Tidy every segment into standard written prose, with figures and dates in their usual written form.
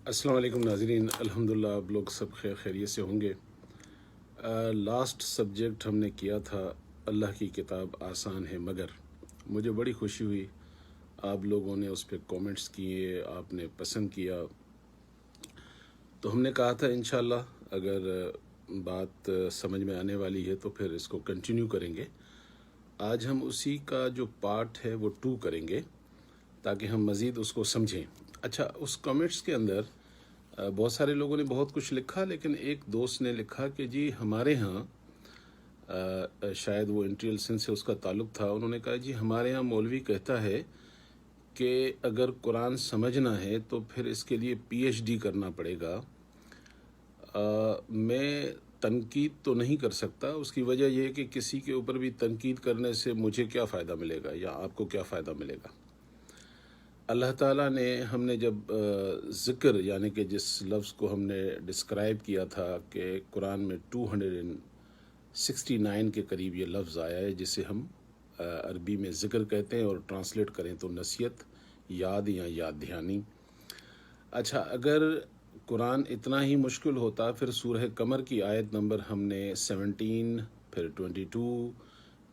السلام علیکم ناظرین، الحمدللہ آپ لوگ سب خیریت سے ہوں گے۔ لاسٹ سبجیکٹ ہم نے کیا تھا اللہ کی کتاب آسان ہے مگر مجھے بڑی خوشی ہوئی، آپ لوگوں نے اس پہ کومنٹس کیے، آپ نے پسند کیا، تو ہم نے کہا تھا انشاءاللہ اگر بات سمجھ میں آنے والی ہے تو پھر اس کو کنٹینیو کریں گے۔ آج ہم اسی کا جو پارٹ ہے وہ 2 کریں گے تاکہ ہم مزید اس کو سمجھیں۔ اچھا، اس کامنٹس کے اندر بہت سارے لوگوں نے بہت کچھ لکھا، لیکن ایک دوست نے لکھا کہ جی ہمارے ہاں شاید وہ انٹیریل سندھ سے اس کا تعلق تھا، انہوں نے کہا جی ہمارے ہاں مولوی کہتا ہے کہ اگر قرآن سمجھنا ہے تو پھر اس کے لیے پی ایچ ڈی کرنا پڑے گا۔ میں تنقید تو نہیں کر سکتا، اس کی وجہ یہ ہے کہ کسی کے اوپر بھی تنقید کرنے سے مجھے کیا فائدہ ملے گا یا آپ کو کیا فائدہ ملے گا۔ اللہ تعالیٰ نے ہم نے جب ذکر یعنی کہ جس لفظ کو ہم نے ڈسکرائب کیا تھا کہ قرآن میں 269 کے قریب یہ لفظ آیا ہے جسے ہم عربی میں ذکر کہتے ہیں اور ٹرانسلیٹ کریں تو نصیحت، یاد یا یاد دہانی۔ اچھا، اگر قرآن اتنا ہی مشکل ہوتا پھر سورہ قمر کی آیت نمبر ہم نے 17، پھر 22،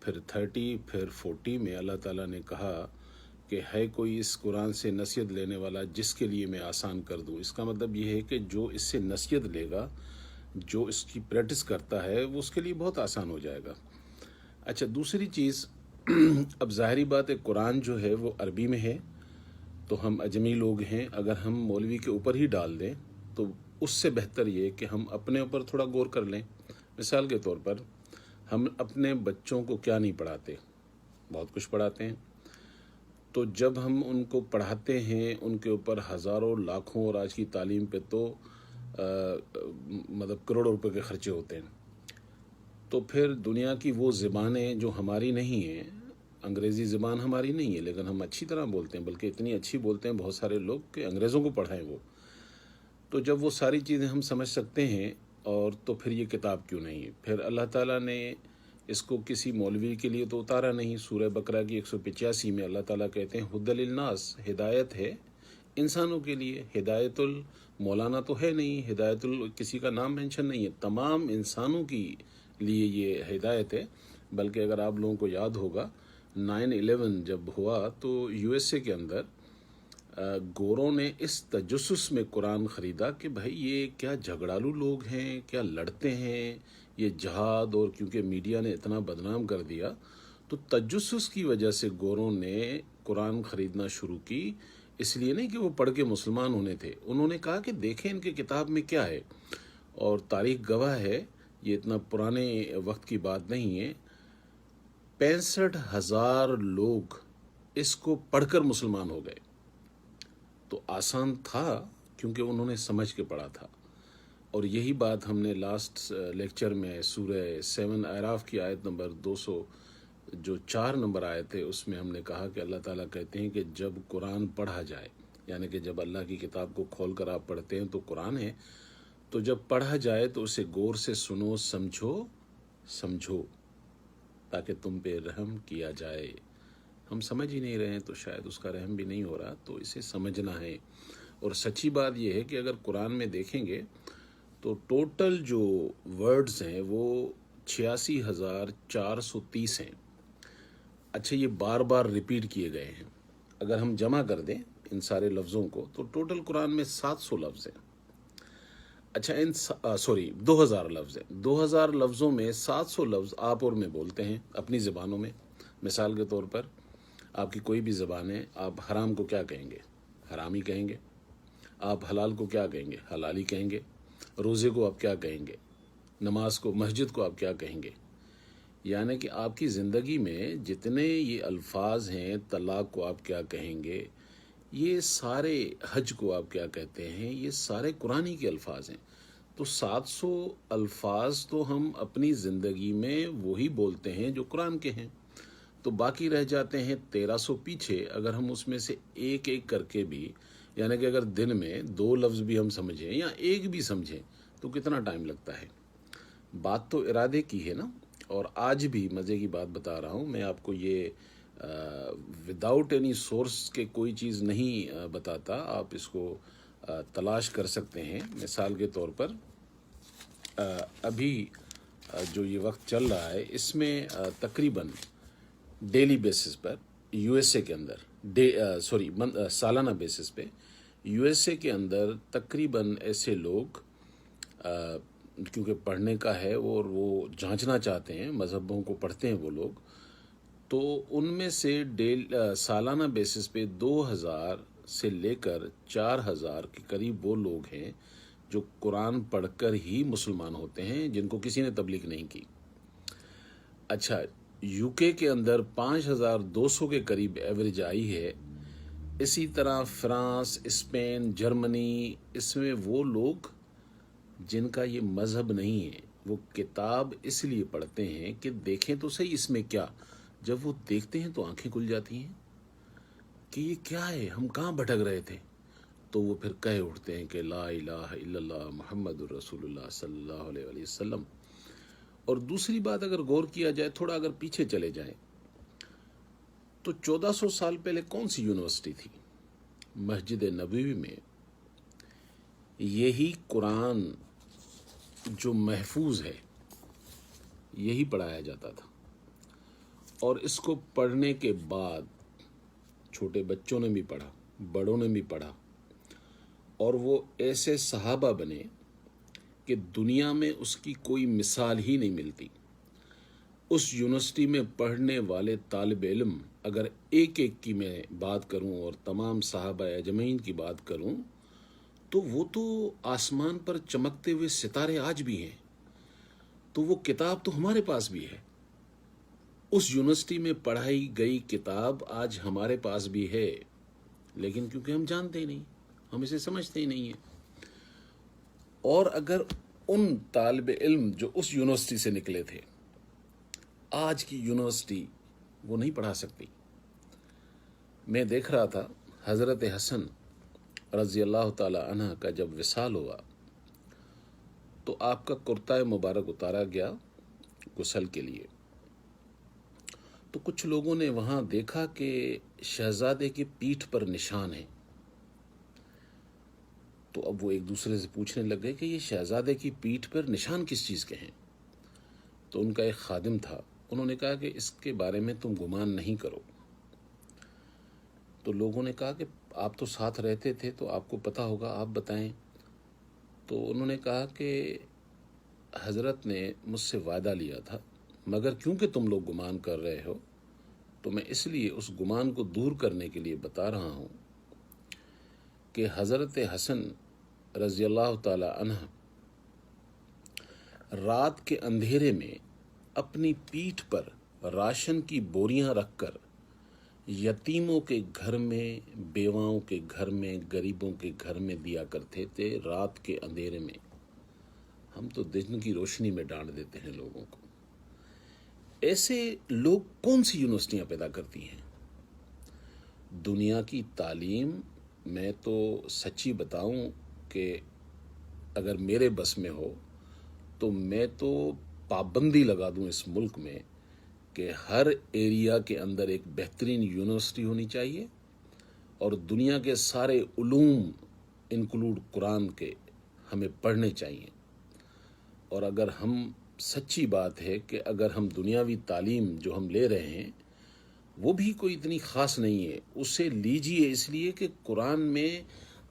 پھر 30، پھر 40 میں اللہ تعالیٰ نے کہا کہ ہے کوئی اس قرآن سے نصیحت لینے والا جس کے لیے میں آسان کر دوں۔ اس کا مطلب یہ ہے کہ جو اس سے نصیحت لے گا، جو اس کی پریکٹس کرتا ہے، وہ اس کے لیے بہت آسان ہو جائے گا۔ اچھا، دوسری چیز اب ظاہری بات ہے قرآن جو ہے وہ عربی میں ہے، تو ہم اجمی لوگ ہیں، اگر ہم مولوی کے اوپر ہی ڈال دیں تو اس سے بہتر یہ کہ ہم اپنے اوپر تھوڑا غور کر لیں۔ مثال کے طور پر ہم اپنے بچوں کو کیا نہیں پڑھاتے، بہت کچھ پڑھاتے ہیں۔ تو جب ہم ان کو پڑھاتے ہیں ان کے اوپر ہزاروں لاکھوں، اور آج کی تعلیم پہ تو مطلب کروڑوں روپے کے خرچے ہوتے ہیں، تو پھر دنیا کی وہ زبانیں جو ہماری نہیں ہیں، انگریزی زبان ہماری نہیں ہے لیکن ہم اچھی طرح بولتے ہیں، بلکہ اتنی اچھی بولتے ہیں بہت سارے لوگ کہ انگریزوں کو پڑھائیں وہ، تو جب وہ ساری چیزیں ہم سمجھ سکتے ہیں اور تو پھر یہ کتاب کیوں نہیں ہے۔ پھر اللہ تعالیٰ نے اس کو کسی مولوی کے لیے تو اتارا نہیں۔ سورہ بقرہ کی 185 میں اللہ تعالیٰ کہتے ہیں ہدی للناس، ہدایت ہے انسانوں کے لیے۔ ہدایت المولانا تو ہے نہیں، ہدایت کسی کا نام مینشن نہیں ہے، تمام انسانوں کی لیے یہ ہدایت ہے۔ بلکہ اگر آپ لوگوں کو یاد ہوگا 9/11 جب ہوا تو یو ایس اے کے اندر گوروں نے اس تجسس میں قرآن خریدا کہ بھائی یہ کیا جھگڑالو لوگ ہیں، کیا لڑتے ہیں، یہ جہاد، اور کیونکہ میڈیا نے اتنا بدنام کر دیا تو تجسس کی وجہ سے گوروں نے قرآن خریدنا شروع کی۔ اس لیے نہیں کہ وہ پڑھ کے مسلمان ہونے تھے، انہوں نے کہا کہ دیکھیں ان کے کتاب میں کیا ہے، اور تاریخ گواہ ہے، یہ اتنا پرانے وقت کی بات نہیں ہے، 65,000 لوگ اس کو پڑھ کر مسلمان ہو گئے۔ تو آسان تھا کیونکہ انہوں نے سمجھ کے پڑھا تھا۔ اور یہی بات ہم نے لاسٹ لیکچر میں سورہ 7 اعراف کی آیت نمبر 204 نمبر آیت ہے، اس میں ہم نے کہا کہ اللہ تعالیٰ کہتے ہیں کہ جب قرآن پڑھا جائے، یعنی کہ جب اللہ کی کتاب کو کھول کر آپ پڑھتے ہیں تو قرآن ہے، تو جب پڑھا جائے تو اسے غور سے سنو، سمجھو تاکہ تم پہ رحم کیا جائے۔ ہم سمجھ ہی نہیں رہے ہیں تو شاید اس کا رحم بھی نہیں ہو رہا، تو اسے سمجھنا ہے۔ اور سچی بات یہ ہے کہ اگر قرآن میں دیکھیں گے تو ٹوٹل جو ورڈز ہیں وہ 86,430 ہیں۔ اچھا، یہ بار بار ریپیٹ کیے گئے ہیں، اگر ہم جمع کر دیں ان سارے لفظوں کو تو ٹوٹل قرآن میں 700 لفظ ہیں۔ اچھا، 2000 لفظ ہیں۔ 2000 لفظوں میں 700 لفظ آپ اور میں بولتے ہیں اپنی زبانوں میں۔ مثال کے طور پر آپ کی کوئی بھی زبان ہے، آپ حرام کو کیا کہیں گے؟ حرام ہی کہیں گے۔ آپ حلال کو کیا کہیں گے؟ حلال ہی کہیں گے۔ روزے کو آپ کیا کہیں گے؟ نماز کو، مسجد کو آپ کیا کہیں گے؟ یعنی کہ آپ کی زندگی میں جتنے یہ الفاظ ہیں، طلاق کو آپ کیا کہیں گے، یہ سارے، حج کو آپ کیا کہتے ہیں، یہ سارے قرآنی کے الفاظ ہیں۔ تو 700 الفاظ تو ہم اپنی زندگی میں وہی بولتے ہیں جو قرآن کے ہیں، تو باقی رہ جاتے ہیں 1300 پیچھے۔ اگر ہم اس میں سے ایک ایک کر کے بھی، یعنی کہ اگر دن میں 2 لفظ بھی ہم سمجھیں یا ایک بھی سمجھیں تو کتنا ٹائم لگتا ہے؟ بات تو ارادے کی ہے نا۔ اور آج بھی مزے کی بات بتا رہا ہوں میں آپ کو، یہ وداؤٹ اینی سورس کے کوئی چیز نہیں بتاتا، آپ اس کو تلاش کر سکتے ہیں. مثال کے طور پر ابھی جو یہ وقت چل رہا ہے اس میں تقریباً daily basis per U S A کے اندر سالانہ بیسس پہ یو ایس اے کے اندر تقریباً ایسے لوگ کیونکہ پڑھنے کا ہے اور وہ جانچنا چاہتے ہیں، مذہبوں کو پڑھتے ہیں وہ لوگ، تو ان میں سے سالانہ بیسس پہ 2000 سے لے کر 4000 کے قریب وہ لوگ ہیں جو قرآن پڑھ کر ہی مسلمان ہوتے ہیں، جن کو کسی نے تبلیغ نہیں کی. اچھا، یو کے اندر 5200 کے قریب ایوریج آئی ہے. اسی طرح فرانس، اسپین، جرمنی، اس میں وہ لوگ جن کا یہ مذہب نہیں ہے وہ کتاب اس لیے پڑھتے ہیں کہ دیکھیں تو صحیح اس میں کیا. جب وہ دیکھتے ہیں تو آنکھیں کھل جاتی ہیں کہ یہ کیا ہے، ہم کہاں بھٹک رہے تھے. تو وہ پھر کہہ اٹھتے ہیں کہ لا الہ الا اللہ محمد الرسول اللہ صلی اللہ علیہ وآلہ وسلم. اور دوسری بات اگر غور کیا جائے، تھوڑا اگر پیچھے چلے جائیں تو 1400 سال پہلے کون سی یونیورسٹی تھی؟ مسجد نبوی میں یہی قرآن جو محفوظ ہے یہی پڑھایا جاتا تھا. اور اس کو پڑھنے کے بعد چھوٹے بچوں نے بھی پڑھا، بڑوں نے بھی پڑھا، اور وہ ایسے صحابہ بنے کہ دنیا میں اس کی کوئی مثال ہی نہیں ملتی. اس یونیورسٹی میں پڑھنے والے طالب علم اگر ایک کی میں بات کروں اور تمام صحابہ اجمعین کی بات کروں تو وہ تو آسمان پر چمکتے ہوئے ستارے آج بھی ہیں. تو وہ کتاب تو ہمارے پاس بھی ہے. اس یونیورسٹی میں پڑھائی گئی کتاب آج ہمارے پاس بھی ہے، لیکن کیونکہ ہم جانتے ہی نہیں، ہم اسے سمجھتے ہی نہیں ہیں. اور اگر ان طالب علم جو اس یونیورسٹی سے نکلے تھے، آج کی یونیورسٹی وہ نہیں پڑھا سکتی. میں دیکھ رہا تھا حضرت حسن رضی اللہ تعالی عنہ کا جب وصال ہوا تو آپ کا کرتہ مبارک اتارا گیا غسل کے لیے. تو کچھ لوگوں نے وہاں دیکھا کہ شہزادے کی پیٹھ پر نشان ہے. تو اب وہ ایک دوسرے سے پوچھنے لگ گئے کہ یہ شہزادے کی پیٹھ پر نشان کس چیز کے ہیں. تو ان کا ایک خادم تھا، انہوں نے کہا کہ اس کے بارے میں تم گمان نہیں کرو. تو لوگوں نے کہا کہ آپ تو ساتھ رہتے تھے تو آپ کو پتہ ہوگا، آپ بتائیں. تو انہوں نے کہا کہ حضرت نے مجھ سے وعدہ لیا تھا، مگر کیونکہ تم لوگ گمان کر رہے ہو تو میں اس لیے اس گمان کو دور کرنے کے لیے بتا رہا ہوں کہ حضرت حسن رضی اللہ تعالی عنہ رات کے اندھیرے میں اپنی پیٹھ پر راشن کی بوریاں رکھ کر یتیموں کے گھر میں، بیواؤں کے گھر میں، غریبوں کے گھر میں دیا کرتے تھے رات کے اندھیرے میں. ہم تو دن کی روشنی میں ڈانٹ دیتے ہیں لوگوں کو. ایسے لوگ کون سی یونیورسٹیاں پیدا کرتی ہیں؟ دنیا کی تعلیم، میں تو سچی بتاؤں کہ اگر میرے بس میں ہو تو میں تو پابندی لگا دوں اس ملک میں کہ ہر ایریا کے اندر ایک بہترین یونیورسٹی ہونی چاہیے اور دنیا کے سارے علوم انکلوڈ قرآن کے ہمیں پڑھنے چاہیے. اور اگر ہم سچی بات ہے کہ اگر ہم دنیاوی تعلیم جو ہم لے رہے ہیں وہ بھی کوئی اتنی خاص نہیں ہے، اسے لیجئے اس لیے کہ قرآن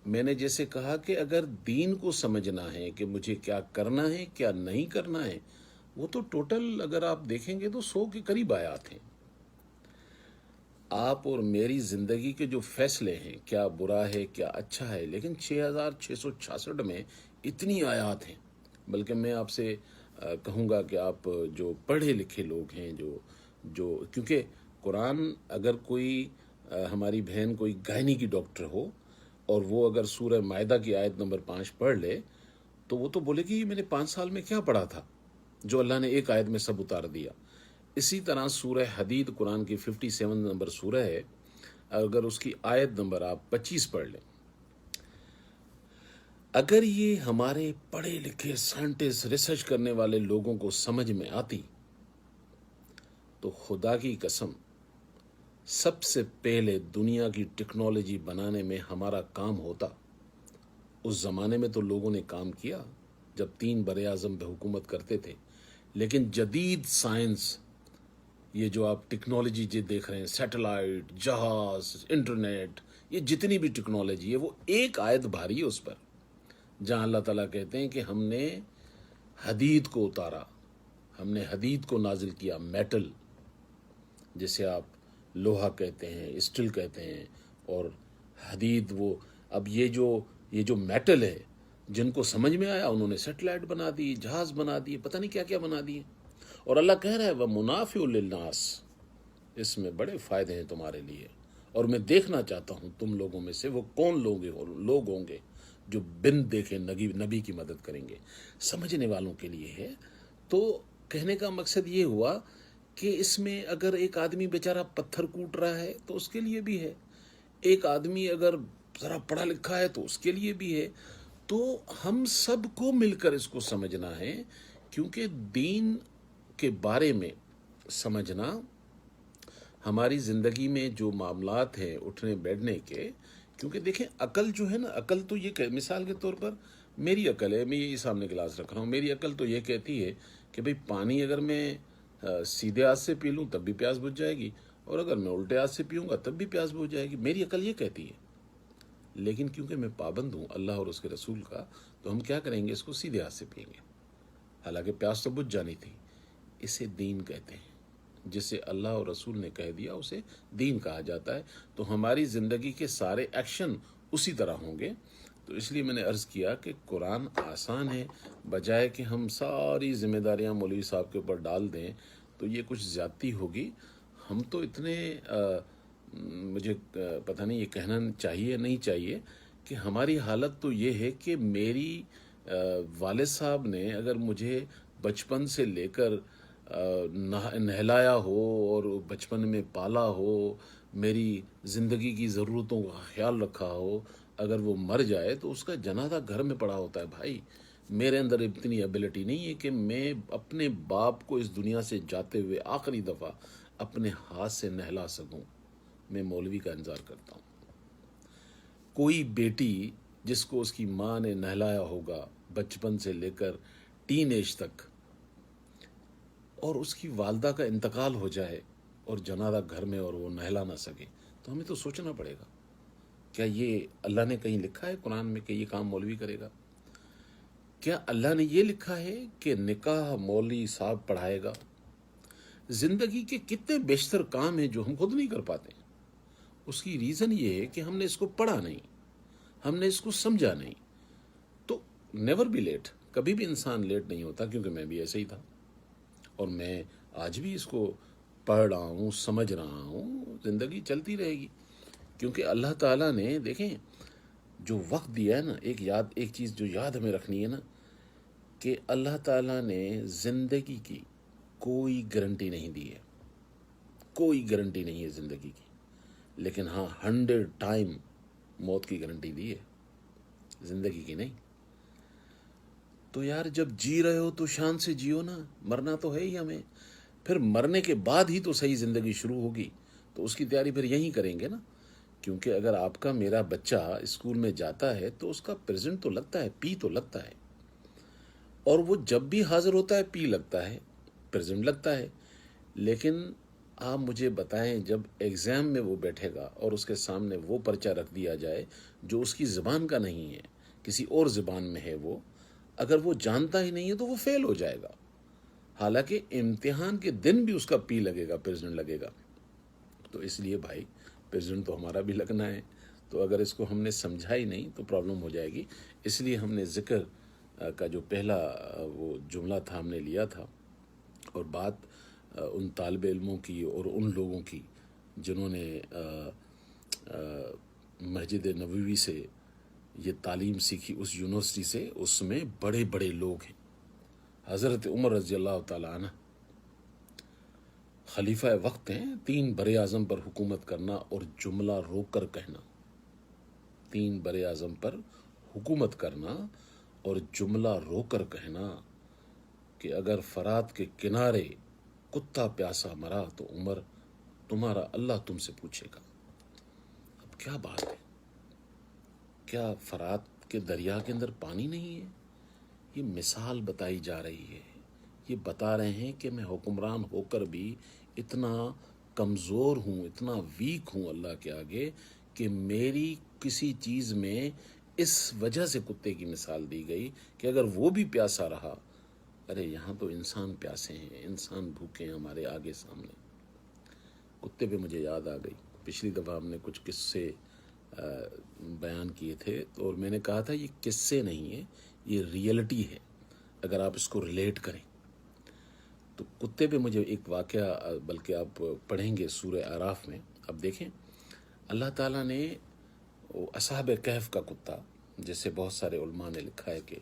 میں نے جیسے کہا کہ اگر دین کو سمجھنا ہے کہ مجھے کیا کرنا ہے کیا نہیں کرنا ہے، وہ تو ٹوٹل اگر آپ دیکھیں گے تو 100 کے قریب آیات ہیں. آپ اور میری زندگی کے جو فیصلے ہیں، کیا برا ہے کیا اچھا ہے، لیکن 6666 میں اتنی آیات ہیں. بلکہ میں آپ سے کہوں گا کہ آپ جو پڑھے لکھے لوگ ہیں جو کیونکہ قرآن اگر کوئی ہماری بہن کوئی گائنی کی ڈاکٹر ہو اور وہ اگر سورہ مائدہ کی آیت نمبر 5 پڑھ لے تو وہ تو بولے گی میں نے 5 سال میں کیا پڑھا تھا جو اللہ نے ایک آیت میں سب اتار دیا. اسی طرح سورہ حدید قرآن کی 57 نمبر سورہ ہے، اگر اس کی آیت نمبر آپ 25 پڑھ لیں، اگر یہ ہمارے پڑھے لکھے سائنٹسٹ ریسرچ کرنے والے لوگوں کو سمجھ میں آتی تو خدا کی قسم سب سے پہلے دنیا کی ٹیکنالوجی بنانے میں ہمارا کام ہوتا. اس زمانے میں تو لوگوں نے کام کیا جب 3 بر اعظم پہ حکومت کرتے تھے، لیکن جدید سائنس، یہ جو آپ ٹیکنالوجی جو دیکھ رہے ہیں، سیٹلائٹ، جہاز، انٹرنیٹ، یہ جتنی بھی ٹیکنالوجی ہے وہ ایک آیت بھاری ہے اس پر، جہاں اللہ تعالیٰ کہتے ہیں کہ ہم نے حدید کو اتارا، ہم نے حدید کو نازل کیا، میٹل جسے آپ لوہا کہتے ہیں، اسٹیل کہتے ہیں، اور حدید وہ، اب یہ جو میٹل ہے، جن کو سمجھ میں آیا انہوں نے سیٹلائٹ بنا دی، جہاز بنا دیے، پتہ نہیں کیا کیا بنا دیے، اور اللہ کہہ رہا ہے وَمُنَافِعُ لِلنَّاسِ، اس میں بڑے فائدے ہیں تمہارے لیے، اور میں دیکھنا چاہتا ہوں تم لوگوں میں سے وہ کون لوگ ہوں گے جو بن دیکھے نبی کی مدد کریں گے۔ سمجھنے والوں کے لیے ہے۔ تو کہنے کا مقصد یہ ہوا کہ اس میں اگر ایک آدمی بیچارہ پتھر کوٹ رہا ہے تو اس کے لیے بھی ہے، ایک آدمی اگر ذرا پڑھا لکھا ہے تو اس کے لیے بھی ہے۔ تو ہم سب کو مل کر اس کو سمجھنا ہے، کیونکہ دین کے بارے میں سمجھنا ہماری زندگی میں جو معاملات ہیں اٹھنے بیٹھنے کے، کیونکہ دیکھیں عقل جو ہے نا، عقل تو یہ کہ مثال کے طور پر میری عقل ہے، میں یہی سامنے گلاس رکھ رہا ہوں، میری عقل تو یہ کہتی ہے کہ بھئی پانی اگر میں سیدھے ہاتھ سے پی لوں تب بھی پیاس بجھ جائے گی، اور اگر میں الٹے ہاتھ سے پیوں گا تب بھی پیاس بجھ جائے گی، میری عقل یہ کہتی ہے۔ لیکن کیونکہ میں پابند ہوں اللہ اور اس کے رسول کا، تو ہم کیا کریں گے، اس کو سیدھے ہاتھ سے پئیں گے، حالانکہ پیاس تو بجھ جانی تھی۔ اسے دین کہتے ہیں، جسے اللہ اور رسول نے کہہ دیا اسے دین کہا جاتا ہے۔ تو ہماری زندگی کے سارے ایکشن اسی طرح ہوں گے۔ تو اس لیے میں نے عرض کیا کہ قرآن آسان ہے، بجائے کہ ہم ساری ذمہ داریاں مولوی صاحب کے اوپر ڈال دیں تو یہ کچھ زیادتی ہوگی۔ ہم تو اتنے مجھے پتہ نہیں یہ کہنا چاہیے نہیں چاہیے کہ ہماری حالت تو یہ ہے کہ میری والد صاحب نے اگر مجھے بچپن سے لے کر نہلایا ہو اور بچپن میں پالا ہو، میری زندگی کی ضرورتوں کا خیال رکھا ہو، اگر وہ مر جائے تو اس کا جنازہ گھر میں پڑا ہوتا ہے۔ بھائی میرے اندر اتنی ایبلٹی نہیں ہے کہ میں اپنے باپ کو اس دنیا سے جاتے ہوئے آخری دفعہ اپنے ہاتھ سے نہلا سکوں۔ میں مولوی کا انتظار کرتا ہوں۔ کوئی بیٹی جس کو اس کی ماں نے نہلایا ہوگا بچپن سے لے کر ٹین ایج تک، اور اس کی والدہ کا انتقال ہو جائے اور جنازہ گھر میں اور وہ نہلا نہ سکے، تو ہمیں تو سوچنا پڑے گا، کیا یہ اللہ نے کہیں لکھا ہے قرآن میں کہ یہ کام مولوی کرے گا؟ کیا اللہ نے یہ لکھا ہے کہ نکاح مولوی صاحب پڑھائے گا؟ زندگی کے کتنے بیشتر کام ہیں جو ہم خود نہیں کر پاتے۔ اس کی ریزن یہ ہے کہ ہم نے اس کو پڑھا نہیں، ہم نے اس کو سمجھا نہیں۔ تو نیور بی لیٹ، کبھی بھی انسان لیٹ نہیں ہوتا، کیونکہ میں بھی ایسے ہی تھا، اور میں آج بھی اس کو پڑھ رہا ہوں، سمجھ رہا ہوں، زندگی چلتی رہے گی، کیونکہ اللہ تعالیٰ نے دیکھیں جو وقت دیا ہے نا، ایک چیز جو یاد ہمیں رکھنی ہے نا، کہ اللہ تعالیٰ نے زندگی کی کوئی گارنٹی نہیں دی ہے، کوئی گارنٹی نہیں ہے زندگی کی، لیکن ہاں 100 ٹائم موت کی گارنٹی دی ہے، زندگی کی نہیں۔ تو یار جب جی رہے ہو تو شان سے جیو نا، مرنا تو ہے ہی ہمیں، پھر مرنے کے بعد ہی تو صحیح زندگی شروع ہوگی، تو اس کی تیاری پھر یہیں کریں گے نا۔ کیونکہ اگر آپ کا میرا بچہ اسکول میں جاتا ہے تو اس کا پریزنٹ تو لگتا ہے، پی تو لگتا ہے، اور وہ جب بھی حاضر ہوتا ہے پی لگتا ہے، پریزنٹ لگتا ہے۔ لیکن آپ مجھے بتائیں جب ایگزام میں وہ بیٹھے گا اور اس کے سامنے وہ پرچہ رکھ دیا جائے جو اس کی زبان کا نہیں ہے، کسی اور زبان میں ہے، وہ اگر وہ جانتا ہی نہیں ہے تو وہ فیل ہو جائے گا، حالانکہ امتحان کے دن بھی اس کا پی لگے گا، پریزنٹ لگے گا۔ تو اس لیے بھائی پریزنٹ تو ہمارا بھی لگنا ہے، تو اگر اس کو ہم نے سمجھا ہی نہیں تو پرابلم ہو جائے گی۔ اس لیے ہم نے ذکر کا جو پہلا وہ جملہ تھا ہم نے لیا تھا، اور بات ان طالب علموں کی اور ان لوگوں کی جنہوں نے مسجد نبوی سے یہ تعلیم سیکھی، اس یونیورسٹی سے، اس میں بڑے بڑے لوگ ہیں۔ حضرت عمر رضی اللہ تعالیٰ عنہ خلیفہ وقت ہیں، 3 بر اعظم پر حکومت کرنا اور جملہ روک کر کہنا، 3 بر اعظم پر حکومت کرنا اور جملہ روک کر کہنا کہ اگر فرات کے کنارے کتا پیاسا مرا تو عمر تمہارا اللہ تم سے پوچھے گا۔ اب کیا بات ہے، کیا فرات کہ دریا کے اندر پانی نہیں ہے؟ یہ مثال بتائی جا رہی ہے، یہ بتا رہے ہیں کہ میں حکمران ہو کر بھی اتنا کمزور ہوں، اتنا ویک ہوں اللہ کے آگے کہ میری کسی چیز میں اس وجہ سے کتے کی مثال دی گئی کہ اگر وہ بھی پیاسا رہا، ارے یہاں تو انسان پیاسے ہیں، انسان بھوکے ہیں ہمارے آگے سامنے۔ کتے پہ مجھے یاد آ گئی، پچھلی دفعہ ہم نے کچھ قصے بیان کیے تھے اور میں نے کہا تھا یہ قصے نہیں ہیں، یہ ریئلٹی ہے اگر آپ اس کو ریلیٹ کریں تو۔ کتے پہ مجھے ایک واقعہ، بلکہ آپ پڑھیں گے سورہ اعراف میں، اب دیکھیں اللہ تعالیٰ نے اصحاب کہف کا کتا، جیسے بہت سارے علماء نے لکھا ہے کہ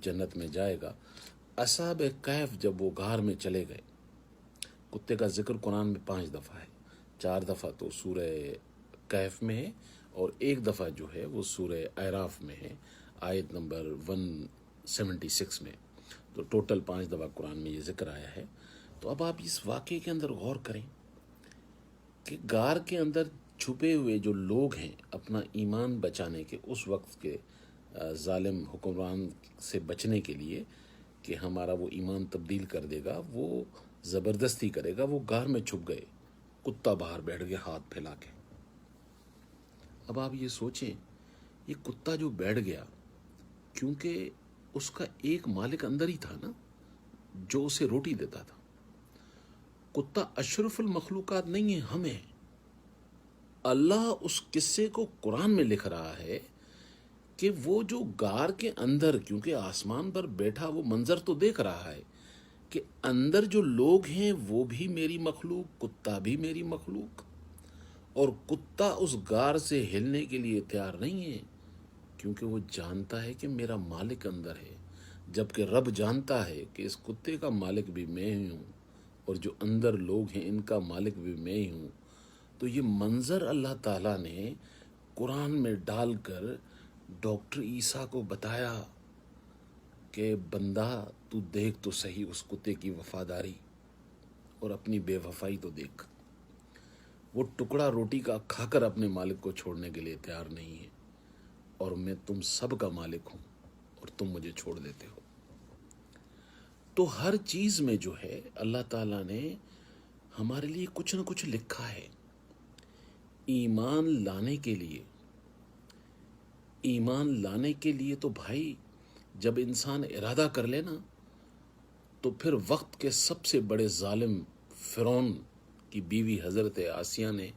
جنت میں جائے گا، اصحاب کہف جب وہ غار میں چلے گئے، کتے کا ذکر قرآن میں 5 دفعہ ہے، 4 دفعہ تو سورہ کہف میں ہے اور 1 دفعہ جو ہے وہ سورہ اعراف میں ہے، آیت نمبر 176 میں، تو ٹوٹل 5 دفعہ قرآن میں یہ ذکر آیا ہے۔ تو اب آپ اس واقعے کے اندر غور کریں کہ غار کے اندر چھپے ہوئے جو لوگ ہیں اپنا ایمان بچانے کے، اس وقت کے ظالم حکمران سے بچنے کے لیے کہ ہمارا وہ ایمان تبدیل کر دے گا، وہ زبردستی کرے گا، وہ غار میں چھپ گئے، کتا باہر بیٹھ گیا ہاتھ پھیلا کے۔ اب آپ یہ سوچیں، یہ کتا جو بیٹھ گیا، کیونکہ اس کا ایک مالک اندر ہی تھا نا جو اسے روٹی دیتا تھا۔ کتا اشرف المخلوقات نہیں ہے، ہم ہیں۔ اللہ اس قصے کو قرآن میں لکھ رہا ہے کہ وہ جو غار کے اندر، کیونکہ آسمان پر بیٹھا وہ منظر تو دیکھ رہا ہے کہ اندر جو لوگ ہیں وہ بھی میری مخلوق، کتا بھی میری مخلوق، اور کتا اس غار سے ہلنے کے لیے تیار نہیں ہے کیونکہ وہ جانتا ہے کہ میرا مالک اندر ہے، جبکہ رب جانتا ہے کہ اس کتے کا مالک بھی میں ہی ہوں اور جو اندر لوگ ہیں ان کا مالک بھی میں ہی ہوں۔ تو یہ منظر اللہ تعالیٰ نے قرآن میں ڈال کر ڈاکٹر عیسیٰ کو بتایا کہ بندہ تو دیکھ تو صحیح اس کتے کی وفاداری اور اپنی بے وفائی تو دیکھ، وہ ٹکڑا روٹی کا کھا کر اپنے مالک کو چھوڑنے کے لیے تیار نہیں ہے، اور میں تم سب کا مالک ہوں اور تم مجھے چھوڑ دیتے ہو۔ تو ہر چیز میں جو ہے اللہ تعالیٰ نے ہمارے لیے کچھ نہ کچھ لکھا ہے۔ ایمان لانے کے لیے تو بھائی جب انسان ارادہ کر لے نا، تو پھر وقت کے سب سے بڑے ظالم فرعون کی بیوی حضرت آسیہ نے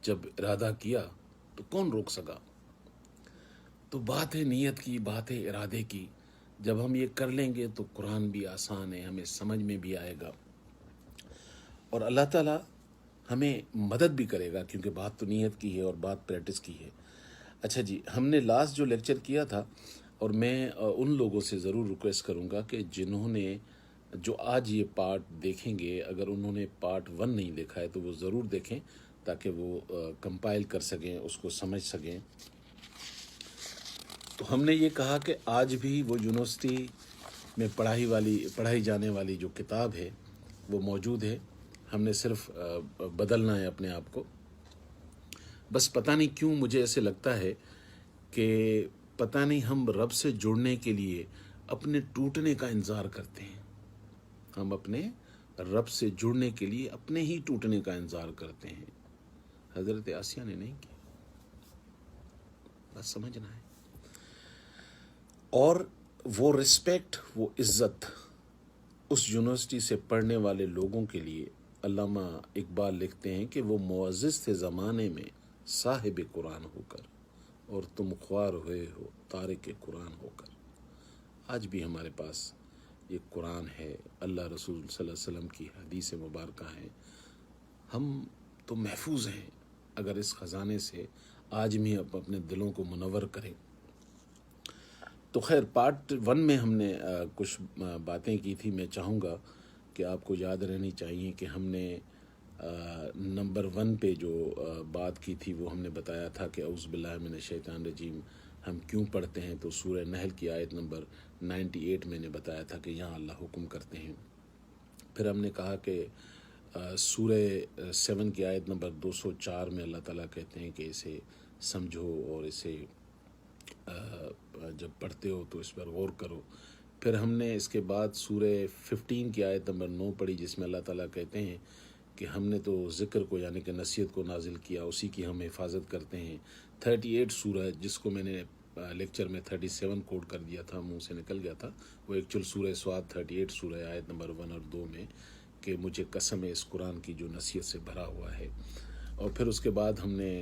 جب ارادہ کیا تو کون روک سکا؟ تو بات ہے نیت کی، بات ہے ارادے کی۔ جب ہم یہ کر لیں گے تو قرآن بھی آسان ہے، ہمیں سمجھ میں بھی آئے گا اور اللہ تعالیٰ ہمیں مدد بھی کرے گا، کیونکہ بات تو نیت کی ہے اور بات پریکٹس کی ہے۔ اچھا جی، ہم نے لاسٹ جو لیکچر کیا تھا، اور میں ان لوگوں سے ضرور ریکویسٹ کروں گا کہ جنہوں نے جو آج یہ پارٹ دیکھیں گے، اگر انہوں نے پارٹ 1 نہیں دیکھا ہے تو وہ ضرور دیکھیں تاکہ وہ کمپائل کر سکیں، اس کو سمجھ سکیں۔ تو ہم نے یہ کہا کہ آج بھی وہ یونیورسٹی میں پڑھائی جانے والی جو کتاب ہے وہ موجود ہے، ہم نے صرف بدلنا ہے اپنے آپ کو۔ بس پتہ نہیں کیوں مجھے ایسے لگتا ہے کہ پتہ نہیں ہم رب سے جڑنے کے لیے اپنے ٹوٹنے کا انتظار کرتے ہیں، ہم اپنے رب سے جڑنے کے لیے اپنے ہی ٹوٹنے کا انتظار کرتے ہیں۔ حضرت آسیہ نے نہیں کیا، بس سمجھنا ہے۔ اور وہ رسپیکٹ، وہ عزت اس یونیورسٹی سے پڑھنے والے لوگوں کے لیے، علامہ اقبال لکھتے ہیں کہ وہ معزز تھے زمانے میں صاحب قرآن ہو کر، اور تم خوار ہوئے ہو تارک قرآن ہو کر۔ آج بھی ہمارے پاس یہ قرآن ہے، اللہ رسول صلی اللہ علیہ وسلم کی حدیث مبارکہ ہیں، ہم تو محفوظ ہیں اگر اس خزانے سے آج بھی اپنے دلوں کو منور کریں۔ تو خیر، پارٹ 1 میں ہم نے کچھ باتیں کی تھی، میں چاہوں گا کہ آپ کو یاد رہنی چاہیے کہ ہم نے نمبر 1 پہ جو بات کی تھی وہ ہم نے بتایا تھا کہ اعوذ باللہ من الشیطان الرجیم ہم کیوں پڑھتے ہیں، تو سورہ نحل کی آیت نمبر 98 میں نے بتایا تھا کہ یہاں اللہ حکم کرتے ہیں۔ پھر ہم نے کہا کہ سورہ 7 کی آیت نمبر 204 میں اللہ تعالیٰ کہتے ہیں کہ اسے سمجھو اور اسے جب پڑھتے ہو تو اس پر غور کرو۔ پھر ہم نے اس کے بعد سورہ 15 کی آیت نمبر 9 پڑھی، جس میں اللہ تعالیٰ کہتے ہیں کہ ہم نے تو ذکر کو یعنی کہ نصیحت کو نازل کیا، اسی کی ہم حفاظت کرتے ہیں۔ 38 سورہ جس کو میں نے لیکچر میں 37 کوڈ کر دیا تھا، منہ سے نکل گیا تھا، وہ ایکچوئل سورہ سواد 38 سورہ آیت نمبر 1 اور 2 میں، کہ مجھے قسم ہے اس قرآن کی جو نصیحت سے بھرا ہوا ہے۔ اور پھر اس کے بعد ہم نے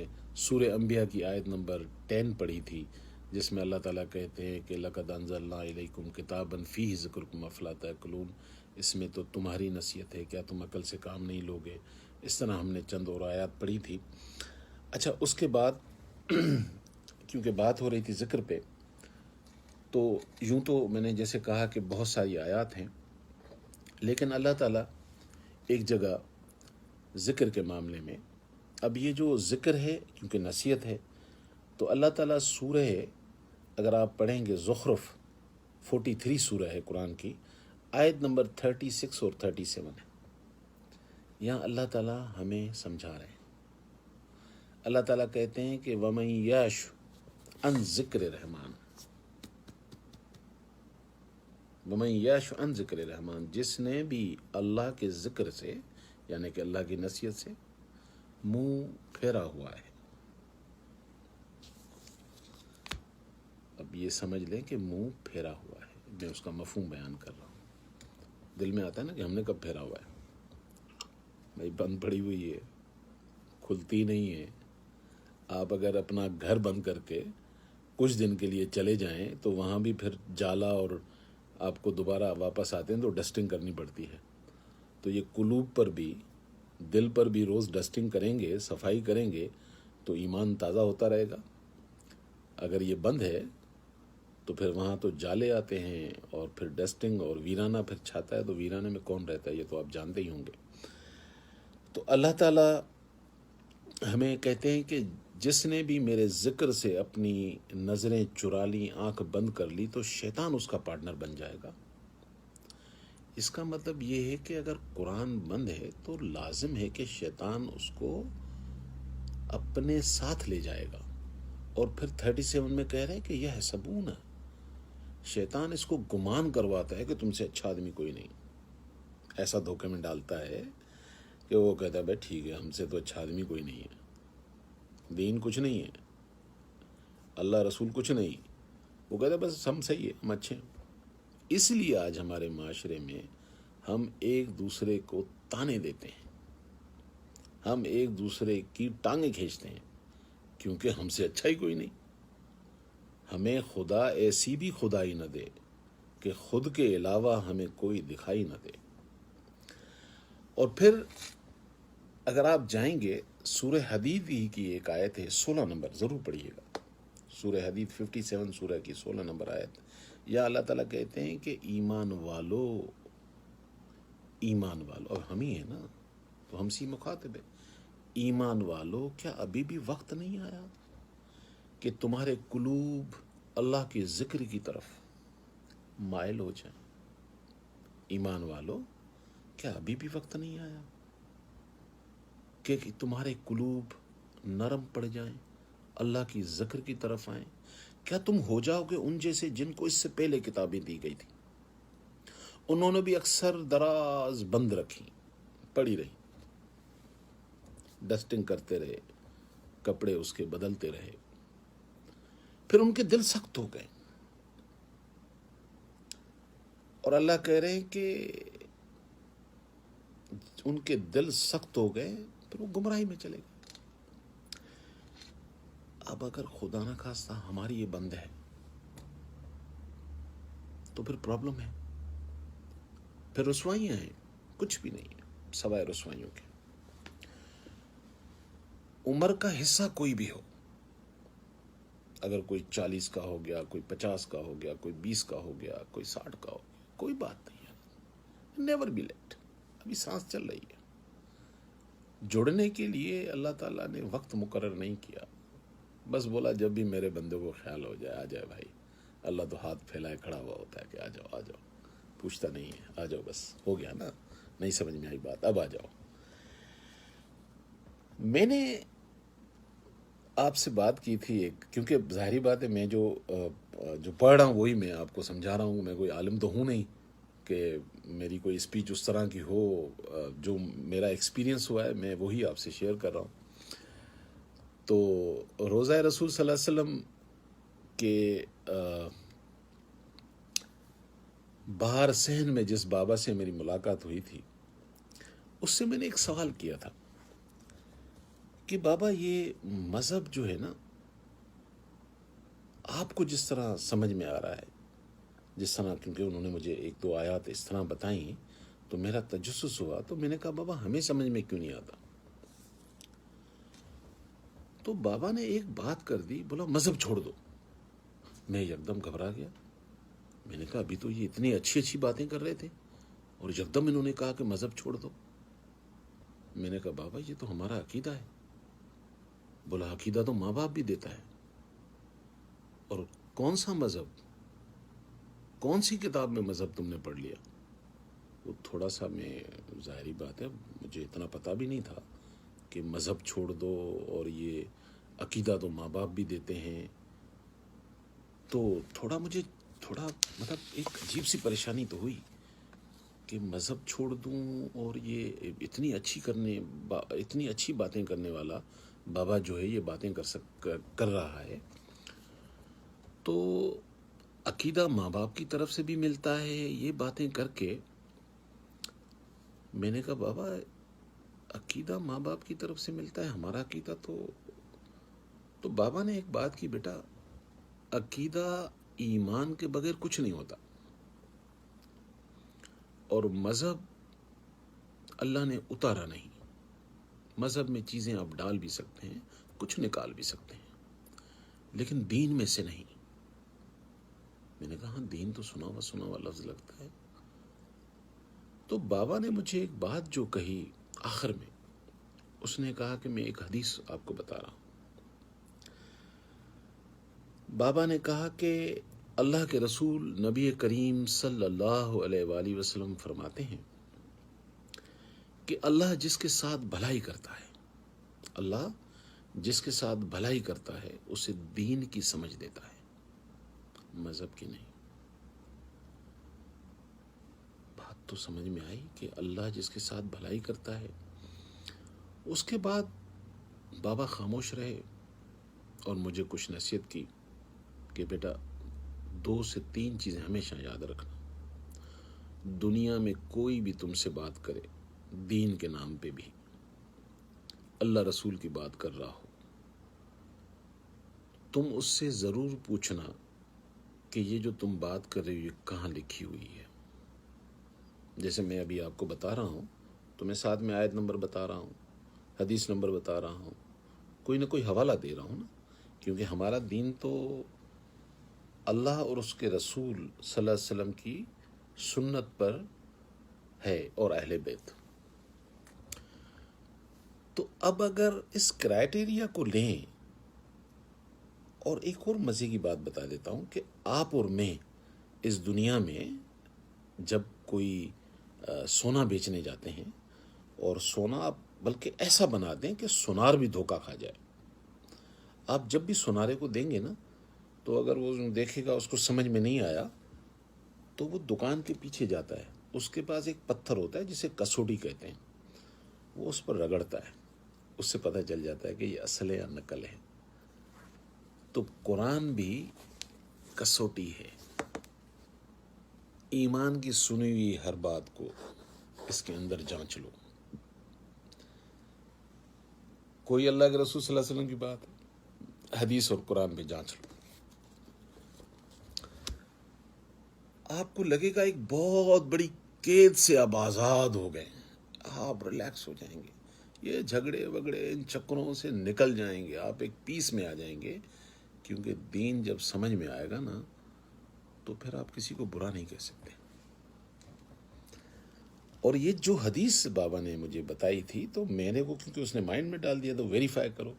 سورہ انبیاء کی آیت نمبر 10 پڑھی تھی، جس میں اللہ تعالیٰ کہتے ہیں کہ لَقَدْ أَنزَلْنَا إِلَيْكُمْ كِتَابًا فِيهِ ذِكْرُكُمْ أَفَلَا تَعْقِلُونَ، اس میں تو تمہاری نصیحت ہے، کیا تم عقل سے کام نہیں لوگے؟ اس طرح ہم نے چند اور آیات پڑھی تھی۔ اچھا، اس کے بعد کیونکہ بات ہو رہی تھی ذکر پہ، تو یوں تو میں نے جیسے کہا کہ بہت ساری آیات ہیں، لیکن اللہ تعالیٰ ایک جگہ ذکر کے معاملے میں، اب یہ جو ذکر ہے کیونکہ نصیحت ہے، تو اللہ تعالیٰ سورہ، اگر آپ پڑھیں گے زخرف 43 سورہ ہے قرآن کی، آیت نمبر 36 اور 37 ہے، یہاں اللہ تعالیٰ ہمیں سمجھا رہے ہیں۔ اللہ تعالیٰ کہتے ہیں کہ وَمَن یَعْشُ عَن ذِکْرِ الرحمن، وَمَن یَعْشُ عَن ذِکْرِ الرحمن، جس نے بھی اللہ کے ذکر سے یعنی کہ اللہ کی نصیحت سے منہ پھیرا ہوا ہے۔ اب یہ سمجھ لیں کہ منہ پھیرا ہوا ہے، میں اس کا مفہوم بیان کر رہا ہوں۔ دل میں آتا ہے نا کہ ہم نے کب پھیرا ہوا ہے، بھائی بند پڑی ہوئی ہے، کھلتی نہیں ہے۔ آپ اگر اپنا گھر بند کر کے کچھ دن کے لیے چلے جائیں تو وہاں بھی پھر جالا، اور آپ کو دوبارہ واپس آتے ہیں تو ڈسٹنگ کرنی پڑتی ہے۔ تو یہ قلوب پر بھی، دل پر بھی روز ڈسٹنگ کریں گے، صفائی کریں گے تو ایمان تازہ ہوتا رہے گا۔ اگر یہ بند ہے تو پھر وہاں تو جالے آتے ہیں، اور پھر ڈسٹنگ اور ویرانہ پھر چھاتا ہے، تو ویرانے میں کون رہتا ہے یہ تو آپ جانتے ہی ہوں گے۔ تو اللہ تعالیٰ ہمیں کہتے ہیں کہ جس نے بھی میرے ذکر سے اپنی نظریں چرا لی، آنکھ بند کر لی، تو شیطان اس کا پارٹنر بن جائے گا۔ اس کا مطلب یہ ہے کہ اگر قرآن بند ہے تو لازم ہے کہ شیطان اس کو اپنے ساتھ لے جائے گا۔ اور پھر 37 میں کہہ رہے ہیں کہ یہ حسبون، شیطان اس کو گمان کرواتا ہے کہ تم سے اچھا آدمی کوئی نہیں، ایسا دھوکے میں ڈالتا ہے کہ وہ کہتا ہے بھائی ٹھیک ہے، ہم سے تو اچھا آدمی کوئی نہیں ہے، دین کچھ نہیں ہے، اللہ رسول کچھ نہیں، وہ کہتا ہے بس ہم صحیح ہے، ہم اچھے ہیں۔ اس لیے آج ہمارے معاشرے میں ہم ایک دوسرے کو تانے دیتے ہیں، ہم ایک دوسرے کی ٹانگیں کھینچتے ہیں، کیونکہ ہم سے اچھا ہی کوئی نہیں۔ ہمیں خدا ایسی بھی خدائی نہ دے کہ خود کے علاوہ ہمیں کوئی دکھائی نہ دے۔ اور پھر اگر آپ جائیں گے سورہ حدید ہی کی ایک آیت ہے 16 نمبر، ضرور پڑھیے گا، سورہ حدید 57 سورہ کی 16 نمبر آیت، یا اللہ تعالیٰ کہتے ہیں کہ ایمان والو، ایمان والو، اب ہم ہی ہیں نا تو ہم سی مخاطب ہیں، ایمان والو کیا ابھی بھی وقت نہیں آیا کہ تمہارے قلوب اللہ کے ذکر کی طرف مائل ہو جائیں؟ ایمان والو کیا ابھی بھی وقت نہیں آیا کہ تمہارے قلوب نرم پڑ جائیں، اللہ کی ذکر کی طرف آئیں؟ کیا تم ہو جاؤ گے ان جیسے جن کو اس سے پہلے کتابیں دی گئی تھی؟ انہوں نے بھی اکثر دراز بند رکھی، پڑی رہی، ڈسٹنگ کرتے رہے، کپڑے اس کے بدلتے رہے، پھر ان کے دل سخت ہو گئے، اور اللہ کہہ رہے ہیں کہ ان کے دل سخت ہو گئے، پھر وہ گمراہی میں چلے گئے۔ اب اگر خدا نہ خواستہ ہماری یہ بند ہے تو پھر پرابلم ہے، پھر رسوائیاں ہیں، کچھ بھی نہیں ہے سوائے رسوائیوں کے۔ عمر کا حصہ کوئی بھی ہو، اگر کوئی 40 کا ہو گیا، کوئی 50 کا ہو گیا، کوئی 20 کا ہو گیا، کوئی 60 کا ہو گیا، کوئی بات نہیں ہے، نیور بی لیٹ، ابھی سانس چل رہی ہے۔ جڑنے کے لیے اللہ تعالیٰ نے وقت مقرر نہیں کیا، بس بولا جب بھی میرے بندے کو خیال ہو جائے آ جائے بھائی۔ اللہ تو ہاتھ پھیلائے کھڑا ہوا ہوتا ہے کہ آ جاؤ آ جاؤ، پوچھتا نہیں ہے، آ جاؤ، بس ہو گیا نا، نہیں سمجھ میں آئی بات، اب آ جاؤ۔ میں نے آپ سے بات کی تھی ایک، کیونکہ ظاہری بات ہے میں جو پڑھ رہا ہوں وہی میں آپ کو سمجھا رہا ہوں. میں کوئی عالم تو ہوں نہیں کہ میری کوئی اسپیچ اس طرح کی ہو. جو میرا ایکسپیرینس ہوا ہے میں وہی آپ سے شیئر کر رہا ہوں. تو روزہ رسول صلی اللہ علیہ وسلم کے باہر صحن میں جس بابا سے میری ملاقات ہوئی تھی، اس سے میں نے ایک سوال کیا تھا کہ بابا یہ مذہب جو ہے نا، آپ کو جس طرح سمجھ میں آ رہا ہے، جس طرح، کیونکہ انہوں نے مجھے ایک دو آیات اس طرح بتائیں تو میرا تجسس ہوا. تو میں نے کہا بابا ہمیں سمجھ میں کیوں نہیں آتا؟ تو بابا نے ایک بات کر دی، بولا مذہب چھوڑ دو. میں یکدم گھبرا گیا. میں نے کہا ابھی تو یہ اتنی اچھی اچھی باتیں کر رہے تھے اور یکدم انہوں نے کہا کہ مذہب چھوڑ دو. میں نے کہا بابا یہ تو ہمارا عقیدہ ہے. بولا عقیدہ تو ماں باپ بھی دیتا ہے. اور کون سا مذہب، کون سی کتاب میں مذہب تم نے پڑھ لیا؟ وہ تھوڑا سا، میں ظاہری بات ہے مجھے اتنا پتہ بھی نہیں تھا کہ مذہب چھوڑ دو اور یہ عقیدہ تو ماں باپ بھی دیتے ہیں. تو مجھے مطلب ایک عجیب سی پریشانی تو ہوئی کہ مذہب چھوڑ دوں اور یہ اتنی اچھی باتیں کرنے والا بابا جو ہے یہ باتیں کر رہا ہے. تو عقیدہ ماں باپ کی طرف سے بھی ملتا ہے یہ باتیں کر کے. میں نے کہا بابا عقیدہ ماں باپ کی طرف سے ملتا ہے، ہمارا عقیدہ تو بابا نے ایک بات کی، بیٹا عقیدہ ایمان کے بغیر کچھ نہیں ہوتا، اور مذہب اللہ نے اتارا نہیں. مذہب میں چیزیں آپ ڈال بھی سکتے ہیں، کچھ نکال بھی سکتے ہیں، لیکن دین میں سے نہیں. میں نے کہا دین تو سنا ہوا لفظ لگتا ہے. تو بابا نے مجھے ایک بات جو کہی آخر میں، اس نے کہا کہ میں ایک حدیث آپ کو بتا رہا ہوں. بابا نے کہا کہ اللہ کے رسول نبی کریم صلی اللہ علیہ وآلہ وسلم فرماتے ہیں کہ اللہ جس کے ساتھ بھلائی کرتا ہے، اللہ جس کے ساتھ بھلائی کرتا ہے اسے دین کی سمجھ دیتا ہے، مذہب کی نہیں. بات تو سمجھ میں آئی کہ اللہ جس کے ساتھ بھلائی کرتا ہے. اس کے بعد بابا خاموش رہے اور مجھے کچھ نصیحت کی کہ بیٹا 2 سے 3 چیزیں ہمیشہ یاد رکھنا. دنیا میں کوئی بھی تم سے بات کرے دین کے نام پہ بھی، اللہ رسول کی بات کر رہا ہو، تم اس سے ضرور پوچھنا کہ یہ جو تم بات کر رہے ہو یہ کہاں لکھی ہوئی ہے. جیسے میں ابھی آپ کو بتا رہا ہوں تو میں ساتھ میں آیت نمبر بتا رہا ہوں، حدیث نمبر بتا رہا ہوں، کوئی نہ کوئی حوالہ دے رہا ہوں نا. کیونکہ ہمارا دین تو اللہ اور اس کے رسول صلی اللہ علیہ وسلم کی سنت پر ہے اور اہل بیت. تو اب اگر اس کرائٹیریا کو لیں، اور ایک اور مزے کی بات بتا دیتا ہوں کہ آپ اور میں اس دنیا میں جب کوئی سونا بیچنے جاتے ہیں، اور سونا آپ بلکہ ایسا بنا دیں کہ سونار بھی دھوکہ کھا جائے. آپ جب بھی سونارے کو دیں گے نا، تو اگر وہ دیکھے گا اس کو سمجھ میں نہیں آیا تو وہ دکان کے پیچھے جاتا ہے، اس کے پاس ایک پتھر ہوتا ہے جسے کسوٹی کہتے ہیں، وہ اس پر رگڑتا ہے، اس سے پتہ چل جاتا ہے کہ یہ اصل ہے یا نقل ہے. تو قرآن بھی کسوٹی ہے. ایمان کی سنی ہوئی ہر بات کو اس کے اندر جانچ لو. کوئی اللہ کے رسول صلی اللہ علیہ وسلم کی بات ہے، حدیث اور قرآن پہ جانچ لو. آپ کو لگے گا ایک بہت بڑی قید سے آپ آزاد ہو گئے، آپ ریلیکس ہو جائیں گے، یہ جھگڑے وگڑے ان چکروں سے نکل جائیں گے، آپ ایک پیس میں آ جائیں گے. کیونکہ دین جب سمجھ میں آئے گا نا تو پھر آپ کسی کو برا نہیں کہہ سکتے. اور یہ جو حدیث بابا نے مجھے بتائی تھی تو میں نے وہ، کیونکہ اس نے مائنڈ میں ڈال دیا تو ویریفائی کرو،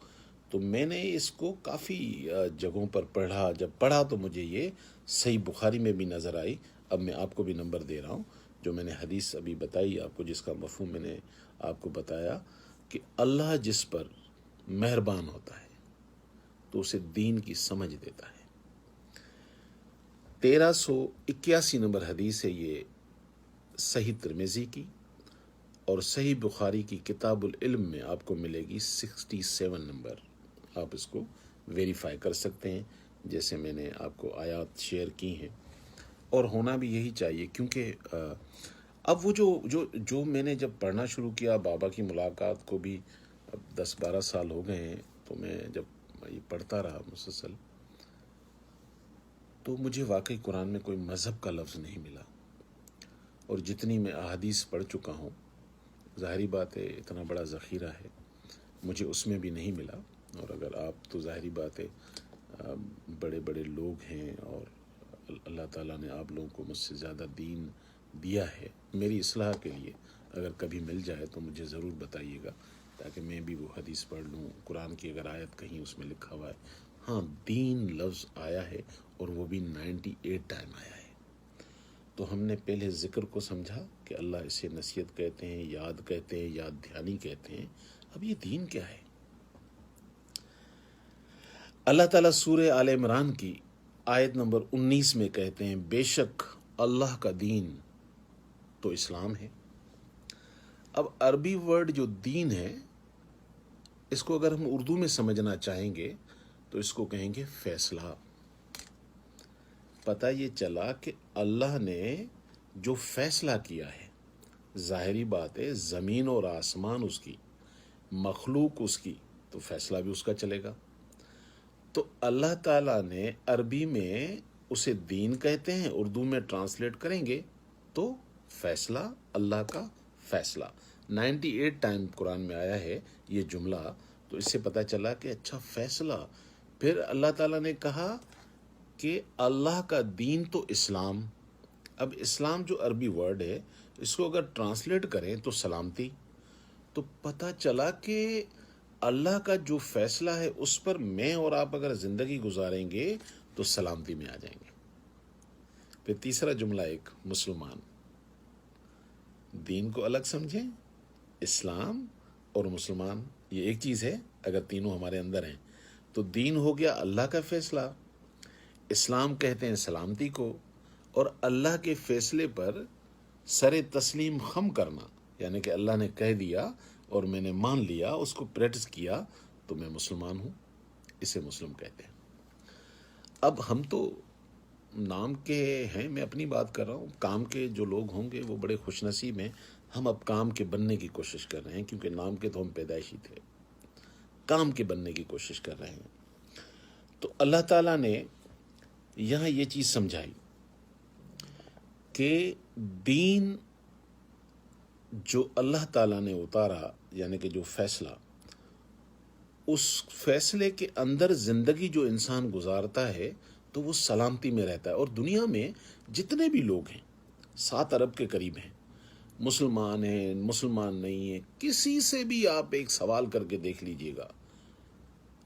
تو میں نے اس کو کافی جگہوں پر پڑھا. جب پڑھا تو مجھے یہ صحیح بخاری میں بھی نظر آئی. اب میں آپ کو بھی نمبر دے رہا ہوں جو میں نے حدیث ابھی بتائی آپ کو، جس کا مفہوم میں نے آپ کو بتایا کہ اللہ جس پر مہربان ہوتا ہے تو اسے دین کی سمجھ دیتا ہے۔ 1381 نمبر حدیث ہے یہ، صحیح ترمذی کی، اور صحیح بخاری کی کتاب العلم میں آپ کو ملے گی 67 نمبر۔ آپ اس کو ویریفائی کر سکتے ہیں جیسے میں نے آپ کو آیات شیئر کی ہیں، اور ہونا بھی یہی چاہیے، کیونکہ اب وہ جو میں نے جب پڑھنا شروع کیا، بابا کی ملاقات کو بھی اب 10-12 سال ہو گئے ہیں، تو میں جب یہ پڑھتا رہا مسلسل، تو مجھے واقعی قرآن میں کوئی مذہب کا لفظ نہیں ملا، اور جتنی میں احادیث پڑھ چکا ہوں، ظاہری بات ہے اتنا بڑا ذخیرہ ہے، مجھے اس میں بھی نہیں ملا۔ اور اگر آپ تو ظاہری بات ہے بڑے بڑے لوگ ہیں، اور اللہ تعالیٰ نے آپ لوگوں کو مجھ سے زیادہ دین دیا ہے، میری اصلاح کے لیے اگر کبھی مل جائے تو مجھے ضرور بتائیے گا، تاکہ میں بھی وہ حدیث پڑھ لوں، قرآن کی اگر آیت کہیں اس میں لکھا ہوا ہے، ہاں دین لفظ آیا ہے، اور وہ بھی 98 ٹائم آیا ہے۔ تو ہم نے پہلے ذکر کو سمجھا کہ اللہ اسے نصیحت کہتے ہیں، یاد کہتے ہیں، یاد دھیانی کہتے ہیں۔ اب یہ دین کیا ہے؟ اللہ تعالیٰ سورہ آل عمران کی آیت نمبر 19 میں کہتے ہیں، بے شک اللہ کا دین تو اسلام ہے۔ اب عربی ورڈ جو دین ہے، اس کو اگر ہم اردو میں سمجھنا چاہیں گے تو اس کو کہیں گے فیصلہ۔ پتہ یہ چلا کہ اللہ نے جو فیصلہ کیا ہے، ظاہری بات ہے زمین اور آسمان اس کی، مخلوق اس کی، تو فیصلہ بھی اس کا چلے گا۔ تو اللہ تعالیٰ نے عربی میں اسے دین کہتے ہیں، اردو میں ٹرانسلیٹ کریں گے تو فیصلہ، اللہ کا فیصلہ۔ 98 ٹائم قرآن میں آیا ہے یہ جملہ، تو اس سے پتہ چلا کہ اچھا فیصلہ۔ پھر اللہ تعالیٰ نے کہا کہ اللہ کا دین تو اسلام۔ اب اسلام جو عربی ورڈ ہے، اس کو اگر ٹرانسلیٹ کریں تو سلامتی۔ تو پتہ چلا کہ اللہ کا جو فیصلہ ہے اس پر میں اور آپ اگر زندگی گزاریں گے تو سلامتی میں آ جائیں گے۔ پھر تیسرا جملہ ایک مسلمان، دین کو الگ سمجھیں، اسلام اور مسلمان یہ ایک چیز ہے۔ اگر تینوں ہمارے اندر ہیں تو دین ہو گیا اللہ کا فیصلہ، اسلام کہتے ہیں سلامتی کو، اور اللہ کے فیصلے پر سر تسلیم خم کرنا، یعنی کہ اللہ نے کہہ دیا اور میں نے مان لیا، اس کو پریکٹس کیا، تو میں مسلمان ہوں، اسے مسلم کہتے ہیں۔ اب ہم تو نام کے ہیں، میں اپنی بات کر رہا ہوں، کام کے جو لوگ ہوں گے وہ بڑے خوش نصیب ہیں۔ ہم اب کام کے بننے کی کوشش کر رہے ہیں، کیونکہ نام کے تو ہم پیدائشی تھے، کام کے بننے کی کوشش کر رہے ہیں۔ تو اللہ تعالیٰ نے یہاں یہ چیز سمجھائی کہ دین جو اللہ تعالیٰ نے اتارا، یعنی کہ جو فیصلہ، اس فیصلے کے اندر زندگی جو انسان گزارتا ہے تو وہ سلامتی میں رہتا ہے۔ اور دنیا میں جتنے بھی لوگ ہیں، 7 ارب کے قریب ہیں، مسلمان ہیں، مسلمان نہیں ہیں، کسی سے بھی آپ ایک سوال کر کے دیکھ لیجئے گا،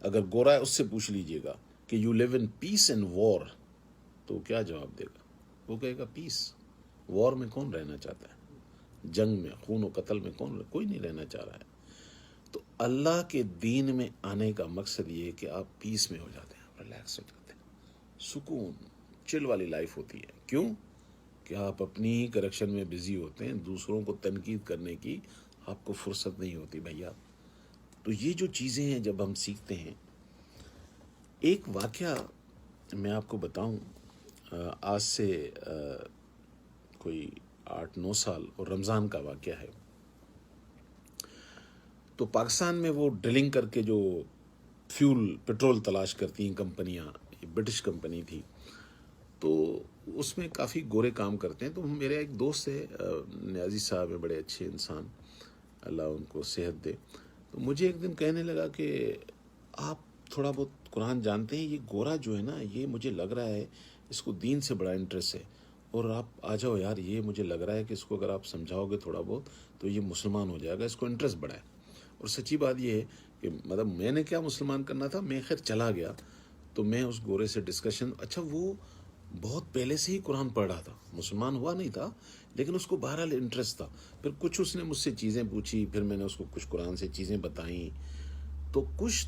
اگر گورا ہے اس سے پوچھ لیجئے گا کہ you leave in piece and war, تو کیا جواب دے گا؟ وہ کہے گا پیس۔ وار میں کون رہنا چاہتا ہے؟ جنگ میں، خون و قتل میں کوئی نہیں رہنا چاہ رہا ہے۔ تو اللہ کے دین میں آنے کا مقصد یہ ہے کہ آپ پیس میں ہو جاتے ہیں، ریلیکس ہو جاتے ہیں، سکون، چل والی لائف ہوتی ہے۔ کیوں؟ کہ آپ اپنی ہی کریکشن میں بزی ہوتے ہیں، دوسروں کو تنقید کرنے کی آپ کو فرصت نہیں ہوتی بھیا۔ تو یہ جو چیزیں ہیں جب ہم سیکھتے ہیں، ایک واقعہ میں آپ کو بتاؤں، آج سے کوئی 8-9 سال، اور رمضان کا واقعہ ہے۔ تو پاکستان میں وہ ڈرلنگ کر کے جو فیول پٹرول تلاش کرتی ہیں کمپنیاں، برٹش کمپنی تھی، تو اس میں کافی گورے کام کرتے ہیں۔ تو میرے ایک دوست ہے، نیازی صاحب ہیں، بڑے اچھے انسان، اللہ ان کو صحت دے۔ تو مجھے ایک دن کہنے لگا کہ آپ تھوڑا بہت قرآن جانتے ہیں، یہ گورا جو ہے نا، یہ مجھے لگ رہا ہے اس کو دین سے بڑا انٹرسٹ ہے، اور آپ آ جاؤ یار، یہ مجھے لگ رہا ہے کہ اس کو اگر آپ سمجھاؤ گے تھوڑا بہت تو یہ مسلمان ہو جائے گا، اس کو انٹرسٹ بڑا ہے۔ اور سچی بات یہ ہے کہ مطلب میں نے کیا مسلمان کرنا تھا، میں خیر چلا گیا، تو میں اس گورے سے ڈسکشن، اچھا وہ بہت پہلے سے ہی قرآن پڑھ رہا تھا، مسلمان ہوا نہیں تھا، لیکن اس کو بہرحال انٹرسٹ تھا۔ پھر کچھ اس نے مجھ سے چیزیں پوچھی، پھر میں نے اس کو کچھ قرآن سے چیزیں بتائیں، تو کچھ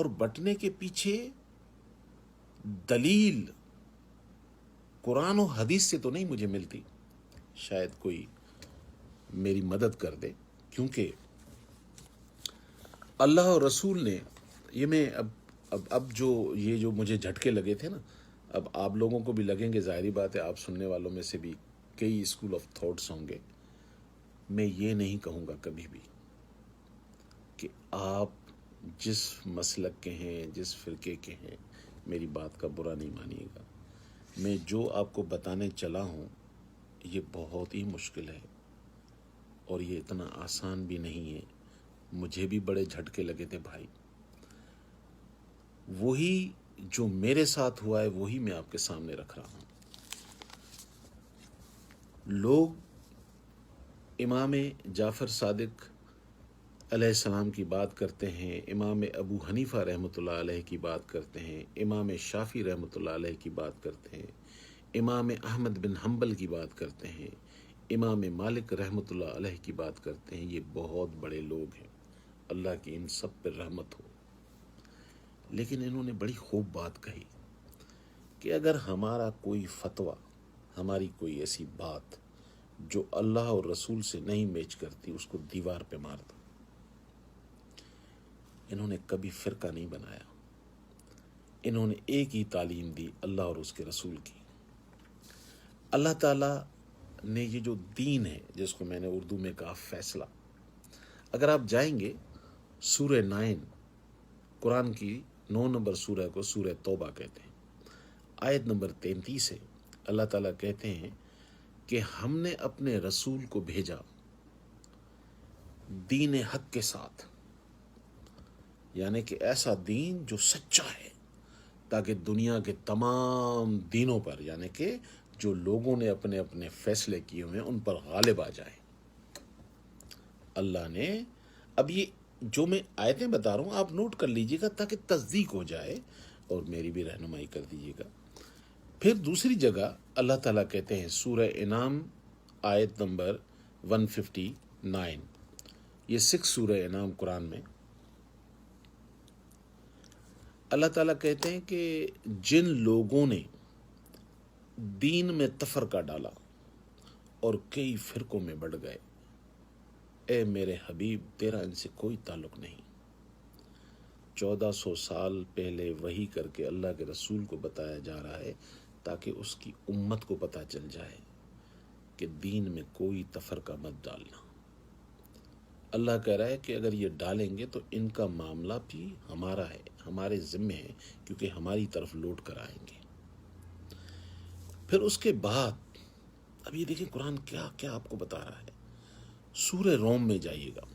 اور بٹنے کے پیچھے دلیل قرآن و حدیث سے تو نہیں مجھے ملتی، شاید کوئی میری مدد کر دے، کیونکہ اللہ اور رسول نے یہ میں اب جو یہ جو مجھے جھٹکے لگے تھے نا، اب آپ لوگوں کو بھی لگیں گے، ظاہری بات ہے، آپ سننے والوں میں سے بھی کئی اسکول آف تھاٹس ہوں گے۔ میں یہ نہیں کہوں گا کبھی بھی کہ آپ جس مسلک کے ہیں، جس فرقے کے ہیں، میری بات کا برا نہیں مانیے گا۔ میں جو آپ کو بتانے چلا ہوں یہ بہت ہی مشکل ہے اور یہ اتنا آسان بھی نہیں ہے۔ مجھے بھی بڑے جھٹکے لگے تھے بھائی، وہی جو میرے ساتھ ہوا ہے وہی میں آپ کے سامنے رکھ رہا ہوں۔ لوگ امام جعفر صادق علیہ السلام کی بات کرتے ہیں، امام ابو حنیفہ رحمۃ اللہ علیہ کی بات کرتے ہیں، امام شافعی رحمۃ اللہ علیہ کی بات کرتے ہیں، امام احمد بن حنبل کی بات کرتے ہیں، امام مالک رحمۃ اللہ علیہ کی بات کرتے ہیں۔ یہ بہت بڑے لوگ ہیں، اللہ کی ان سب پر رحمت ہو۔ لیکن انہوں نے بڑی خوب بات کہی کہ اگر ہمارا کوئی فتویٰ، ہماری کوئی ایسی بات جو اللہ اور رسول سے نہیں میچ کرتی، اس کو دیوار پہ مار دو۔ انہوں نے کبھی فرقہ نہیں بنایا، انہوں نے ایک ہی تعلیم دی، اللہ اور اس کے رسول کی۔ اللہ تعالیٰ نے یہ جو دین ہے، جس کو میں نے اردو میں کہا فیصلہ، اگر آپ جائیں گے سورہ 9، قرآن کی 9 نمبر سورہ کو سورہ توبہ کہتے ہیں، آیت نمبر 33 ہے، اللہ تعالیٰ کہتے ہیں کہ ہم نے اپنے رسول کو بھیجا دین حق کے ساتھ، یعنی کہ ایسا دین جو سچا ہے، تاکہ دنیا کے تمام دینوں پر، یعنی کہ جو لوگوں نے اپنے اپنے فیصلے کیے ہوئے ہیں ان پر غالب آ جائے۔ اللہ نے، اب یہ جو میں آیتیں بتا رہا ہوں آپ نوٹ کر لیجئے گا تاکہ تصدیق ہو جائے اور میری بھی رہنمائی کر دیجیے گا۔ پھر دوسری جگہ اللہ تعالیٰ کہتے ہیں سورہ انعام آیت نمبر 159، یہ 6 سورہ انعام قرآن میں، اللہ تعالیٰ کہتے ہیں کہ جن لوگوں نے دین میں تفرقہ ڈالا اور کئی فرقوں میں بڑھ گئے، اے میرے حبیب تیرا ان سے کوئی تعلق نہیں۔ 1400 سال پہلے وحی کر کے اللہ کے رسول کو بتایا جا رہا ہے تاکہ اس کی امت کو پتہ چل جائے کہ دین میں کوئی تفرقہ مت ڈالنا۔ اللہ کہہ رہا ہے کہ اگر یہ ڈالیں گے تو ان کا معاملہ بھی ہمارا ہے، ہمارے ذمے ہے، کیونکہ ہماری طرف لوٹ کر آئیں گے۔ پھر اس کے بعد اب یہ دیکھیں قرآن کیا کیا آپ کو بتا رہا ہے۔ سورہ روم میں جائیے گا،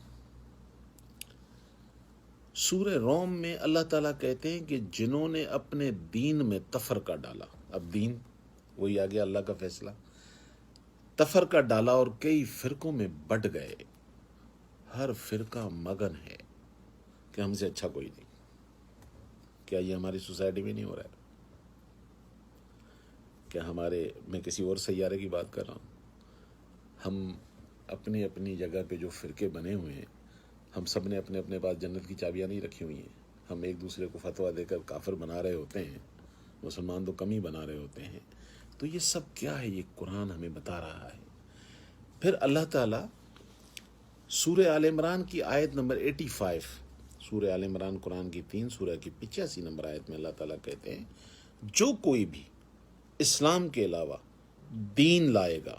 سورہ روم میں اللہ تعالیٰ کہتے ہیں کہ جنہوں نے اپنے دین میں تفرقہ ڈالا، اب دین وہی آ گیا اللہ کا فیصلہ، تفرقہ ڈالا اور کئی فرقوں میں بٹ گئے، ہر فرقہ مگن ہے کہ ہم سے اچھا کوئی نہیں۔ کیا یہ ہماری سوسائٹی میں نہیں ہو رہا ہے؟ کیا ہمارے، میں کسی اور سیارے کی بات کر رہا ہوں، ہم اپنی اپنی جگہ پہ جو فرقے بنے ہوئے ہیں، ہم سب نے اپنے اپنے پاس جنت کی چابیاں نہیں رکھی ہوئی ہیں، ہم ایک دوسرے کو فتویٰ دے کر کافر بنا رہے ہوتے ہیں، مسلمان تو کم ہی بنا رہے ہوتے ہیں۔ تو یہ سب کیا ہے؟ یہ قرآن ہمیں بتا رہا ہے۔ پھر اللہ تعالیٰ سورہ آل عمران کی آیت نمبر 85، سورہ آل عمران قرآن کی 3 سورہ کی 85 نمبر آیت میں اللہ تعالیٰ کہتے ہیں جو کوئی بھی اسلام کے علاوہ دین لائے گا،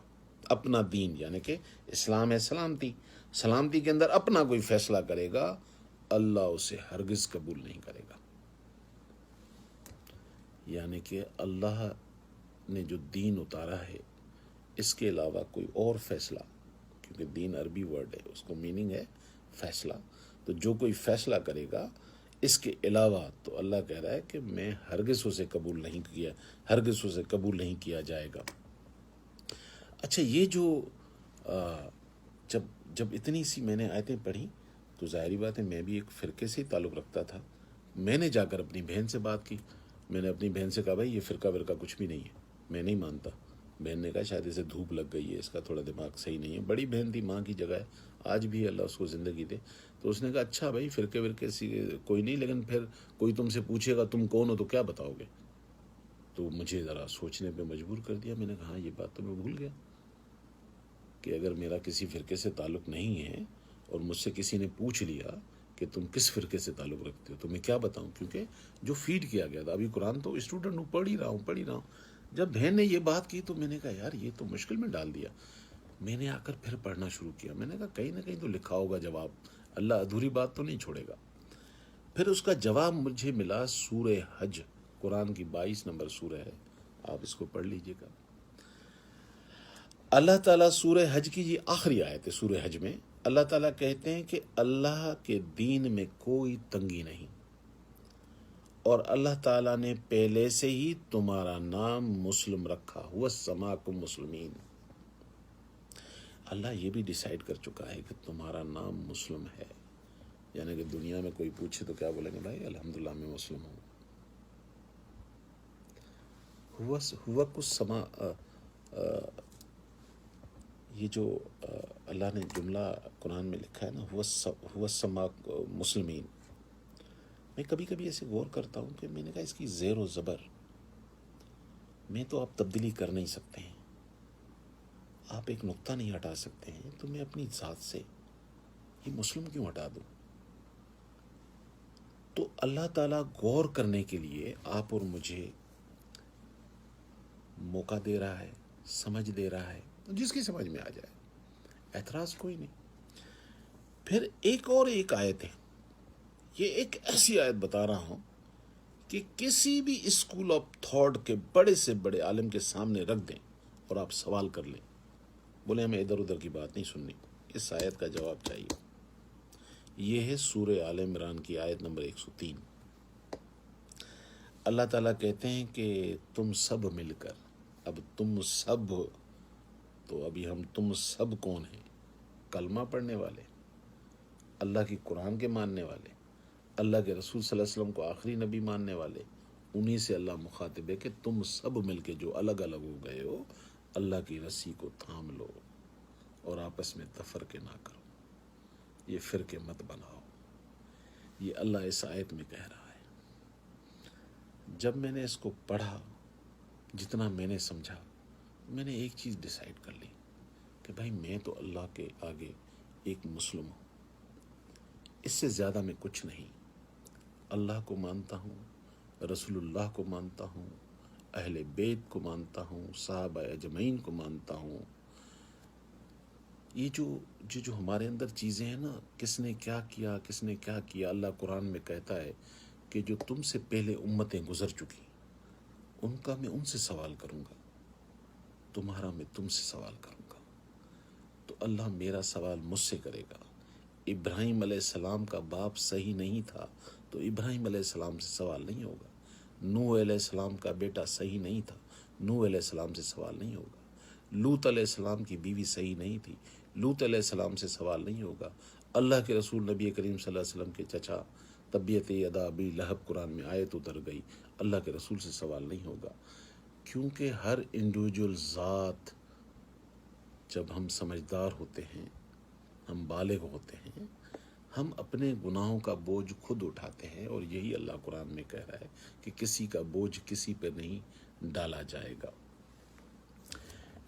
اپنا دین، یعنی کہ اسلام ہے سلامتی، سلامتی کے اندر اپنا کوئی فیصلہ کرے گا، اللہ اسے ہرگز قبول نہیں کرے گا۔ یعنی کہ اللہ نے جو دین اتارا ہے اس کے علاوہ کوئی اور فیصلہ، کیونکہ دین عربی ورڈ ہے، اس کو میننگ ہے فیصلہ، تو جو کوئی فیصلہ کرے گا اس کے علاوہ، تو اللہ کہہ رہا ہے کہ میں ہرگز اسے قبول نہیں کیا، ہرگز اسے قبول نہیں کیا جائے گا۔ اچھا، یہ جو جب اتنی سی میں نے آیتیں پڑھی تو ظاہری بات ہے میں بھی ایک فرقے سے ہی تعلق رکھتا تھا۔ میں نے جا کر اپنی بہن سے بات کی، میں نے اپنی بہن سے کہا بھائی یہ فرقہ ورقہ کچھ بھی نہیں ہے، میں نہیں مانتا۔ بہن نے کہا شاید اسے دھوپ لگ گئی ہے، اس کا تھوڑا دماغ صحیح نہیں ہے۔ بڑی بہن تھی، ماں کی جگہ ہے، آج بھی اللہ اس کو زندگی دے۔ تو تو اس نے کہا اچھا بھائی فرقے ورقے کوئی نہیں، لیکن پھر کوئی تم سے پوچھے گا تم کون ہو تو کیا بتاؤ گے؟ تو مجھے ذرا سوچنے پہ مجبور کر دیا. میں نے کہا ہاں یہ بات تو میں بھول گیا کہ اگر میرا کسی فرقے سے تعلق نہیں ہے اور مجھ سے کسی نے پوچھ لیا کہ تم کس فرقے سے تعلق رکھتے ہو تو میں کیا بتاؤں، کیونکہ جو فیڈ کیا گیا تھا. ابھی قرآن تو اسٹوڈنٹ ہوں، پڑھ ہی رہا ہوں. جب بہن نے یہ بات کی تو میں نے کہا یار یہ تو مشکل میں ڈال دیا. میں نے آ کر پھر پڑھنا شروع کیا. میں نے کہا کہیں نہ کہیں تو لکھا ہوگا جواب، اللہ ادھوری بات تو نہیں چھوڑے گا. پھر اس کا جواب مجھے ملا سورہ حج، قرآن کی 22 نمبر سورہ ہے، آپ اس کو پڑھ لیجئے گا. اللہ تعالیٰ سورہ حج کی یہ آخری آیت ہے. سورہ حج میں اللہ تعالیٰ کہتے ہیں کہ اللہ کے دین میں کوئی تنگی نہیں، اور اللہ تعالیٰ نے پہلے سے ہی تمہارا نام مسلم رکھا، ہوا سماکم مسلمین. اللہ یہ بھی ڈیسائیڈ کر چکا ہے کہ تمہارا نام مسلم ہے. یعنی کہ دنیا میں کوئی پوچھے تو کیا بولیں گے؟ بھائی الحمدللہ میں مسلم ہوں. ہوا کچھ سما یہ جو اللہ نے جملہ قرآن میں لکھا ہے نا، ہوا سما مسلمین، میں کبھی کبھی ایسے غور کرتا ہوں کہ میں نے کہا اس کی زیر و زبر میں تو آپ تبدیلی کر نہیں سکتے ہیں، آپ ایک نقطہ نہیں ہٹا سکتے ہیں، تو میں اپنی ذات سے یہ مسلم کیوں ہٹا دوں؟ تو اللہ تعالیٰ غور کرنے کے لیے آپ اور مجھے موقع دے رہا ہے، سمجھ دے رہا ہے، جس کی سمجھ میں آ جائے، اعتراض کوئی نہیں. پھر ایک آیت ہے، یہ ایک ایسی آیت بتا رہا ہوں کہ کسی بھی اسکول آف تھاٹ کے بڑے سے بڑے عالم کے سامنے رکھ دیں اور آپ سوال کر لیں، بولے ہمیں ادھر ادھر کی بات نہیں سننی، اس آیت کا جواب چاہیے. یہ ہے سورہ آل عمران کی آیت نمبر 103. اللہ تعالیٰ کہتے ہیں کہ تم سب مل کر، اب تم سب، تو ابھی ہم تم سب کون ہیں؟ کلمہ پڑھنے والے، اللہ کی قرآن کے ماننے والے، اللہ کے رسول صلی اللہ علیہ وسلم کو آخری نبی ماننے والے. انہی سے اللہ مخاطب ہے کہ تم سب مل کے جو الگ الگ ہو گئے ہو، اللہ کی رسی کو تھام لو اور آپس میں تفرقے نہ کرو، یہ فرقے مت بناؤ. یہ اللہ اس آیت میں کہہ رہا ہے. جب میں نے اس کو پڑھا، جتنا میں نے سمجھا، میں نے ایک چیز ڈیسائیڈ کر لی کہ بھائی میں تو اللہ کے آگے ایک مسلم ہوں، اس سے زیادہ میں کچھ نہیں. اللہ کو مانتا ہوں، رسول اللہ کو مانتا ہوں، اہل بیت کو مانتا ہوں، صحابہ اجمعین کو مانتا ہوں. یہ جو ہمارے اندر چیزیں ہیں نا، کس نے کیا کیا، کس نے کیا کیا، اللہ قرآن میں کہتا ہے کہ جو تم سے پہلے امتیں گزر چکی ان کا میں ان سے سوال کروں گا، تمہارا میں تم سے سوال کروں گا. تو اللہ میرا سوال مجھ سے کرے گا. ابراہیم علیہ السلام کا باپ صحیح نہیں تھا تو ابراہیم علیہ السلام سے سوال نہیں ہوگا. نوح علیہ السلام کا بیٹا صحیح نہیں تھا، نوح علیہ السلام سے سوال نہیں ہوگا. لوط علیہ السلام کی بیوی صحیح نہیں تھی، لوط علیہ السلام سے سوال نہیں ہوگا. اللہ کے رسول نبی کریم صلی اللہ علیہ وسلم کے چچا طبیعت یدا ابی لہب قرآن میں آیت اتر گئی، اللہ کے رسول سے سوال نہیں ہوگا. کیونکہ ہر انڈیویجول ذات، جب ہم سمجھدار ہوتے ہیں، ہم بالغ ہوتے ہیں، ہم اپنے گناہوں کا بوجھ خود اٹھاتے ہیں، اور یہی اللہ قرآن میں کہہ رہا ہے کہ کسی کا بوجھ کسی پہ نہیں ڈالا جائے گا.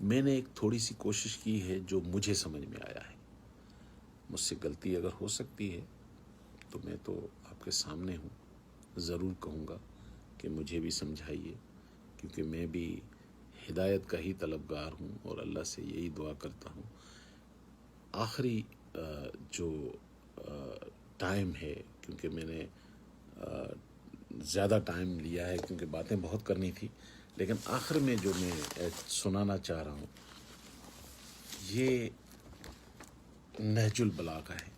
میں نے ایک تھوڑی سی کوشش کی ہے جو مجھے سمجھ میں آیا ہے. مجھ سے غلطی اگر ہو سکتی ہے تو میں تو آپ کے سامنے ہوں، ضرور کہوں گا کہ مجھے بھی سمجھائیے، کیونکہ میں بھی ہدایت کا ہی طلبگار ہوں اور اللہ سے یہی دعا کرتا ہوں. آخری جو ٹائم ہے، کیونکہ میں نے زیادہ ٹائم لیا ہے کیونکہ باتیں بہت کرنی تھی، لیکن آخر میں جو میں سنانا چاہ رہا ہوں یہ نہج البلاغہ ہے.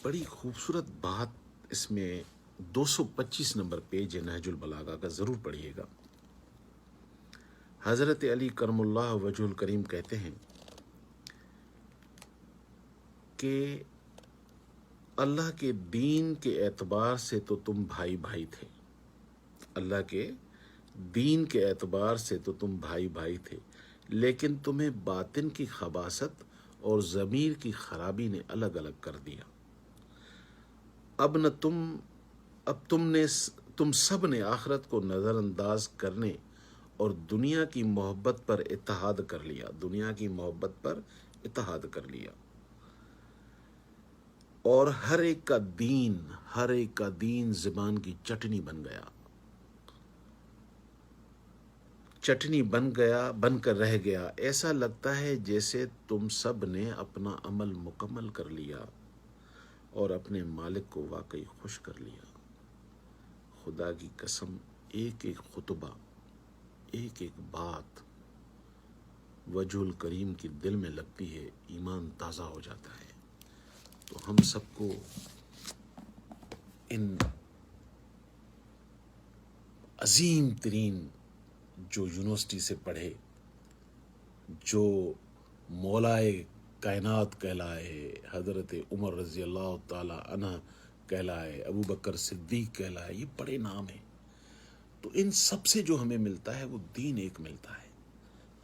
بڑی خوبصورت بات اس میں 225 نمبر پیج ہے نہج البلاغہ کا، ضرور پڑھیے گا. حضرت علی کرم اللہ وجہ الکریم کہتے ہیں کہ اللہ کے دین کے اعتبار سے تو تم بھائی بھائی تھے، اللہ کے دین کے اعتبار سے تو تم بھائی بھائی تھے، لیکن تمہیں باطن کی خباثت اور ضمیر کی خرابی نے الگ الگ کر دیا۔ اب تم سب نے آخرت کو نظر انداز کرنے اور دنیا کی محبت پر اتحاد کر لیا، دنیا کی محبت پر اتحاد کر لیا، اور ہر ایک کا دین زبان کی چٹنی بن گیا، بن کر رہ گیا۔ ایسا لگتا ہے جیسے تم سب نے اپنا عمل مکمل کر لیا اور اپنے مالک کو واقعی خوش کر لیا۔ خدا کی قسم، ایک ایک خطبہ، ایک ایک بات وجہ الکریم کی دل میں لگتی ہے، ایمان تازہ ہو جاتا ہے۔ تو ہم سب کو ان عظیم ترین جو یونیورسٹی سے پڑھے، جو مولائے کائنات کہلائے، حضرت عمر رضی اللہ تعالی عنہ کہلائے، ابو بکر صدیق کہلائے، یہ بڑے نام ہیں۔ تو ان سب سے جو ہمیں ملتا ہے وہ دین ایک ملتا ہے۔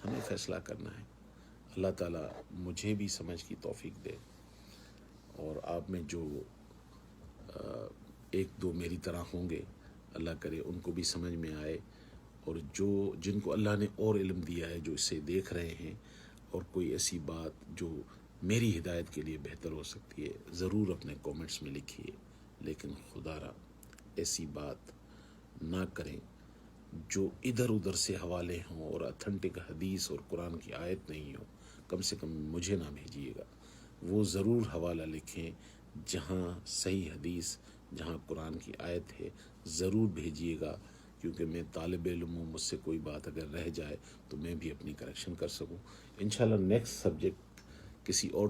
ہمیں فیصلہ کرنا ہے۔ اللہ تعالیٰ مجھے بھی سمجھ کی توفیق دے، اور آپ میں جو ایک دو میری طرح ہوں گے، اللہ کرے ان کو بھی سمجھ میں آئے، اور جن کو اللہ نے اور علم دیا ہے، جو اسے دیکھ رہے ہیں، اور کوئی ایسی بات جو میری ہدایت کے لیے بہتر ہو سکتی ہے، ضرور اپنے کومنٹس میں لکھیے، لیکن خدا را ایسی بات نہ کریں جو ادھر ادھر سے حوالے ہوں اور اتھنٹک حدیث اور قرآن کی آیت نہیں ہو۔ کم سے کم مجھے نہ بھیجیے گا، وہ ضرور حوالہ لکھیں جہاں صحیح حدیث، جہاں قرآن کی آیت ہے، ضرور بھیجیے گا، کیونکہ میں طالب علم ہوں، مجھ سے کوئی بات اگر رہ جائے تو میں بھی اپنی کریکشن کر سکوں۔ انشاءاللہ نیکسٹ سبجیکٹ کسی اور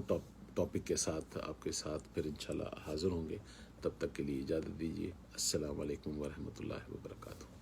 ٹاپک کے ساتھ آپ کے ساتھ پھر انشاءاللہ حاضر ہوں گے۔ تب تک کے لیے اجازت دیجیے۔ السلام علیکم ورحمۃ اللہ وبرکاتہ۔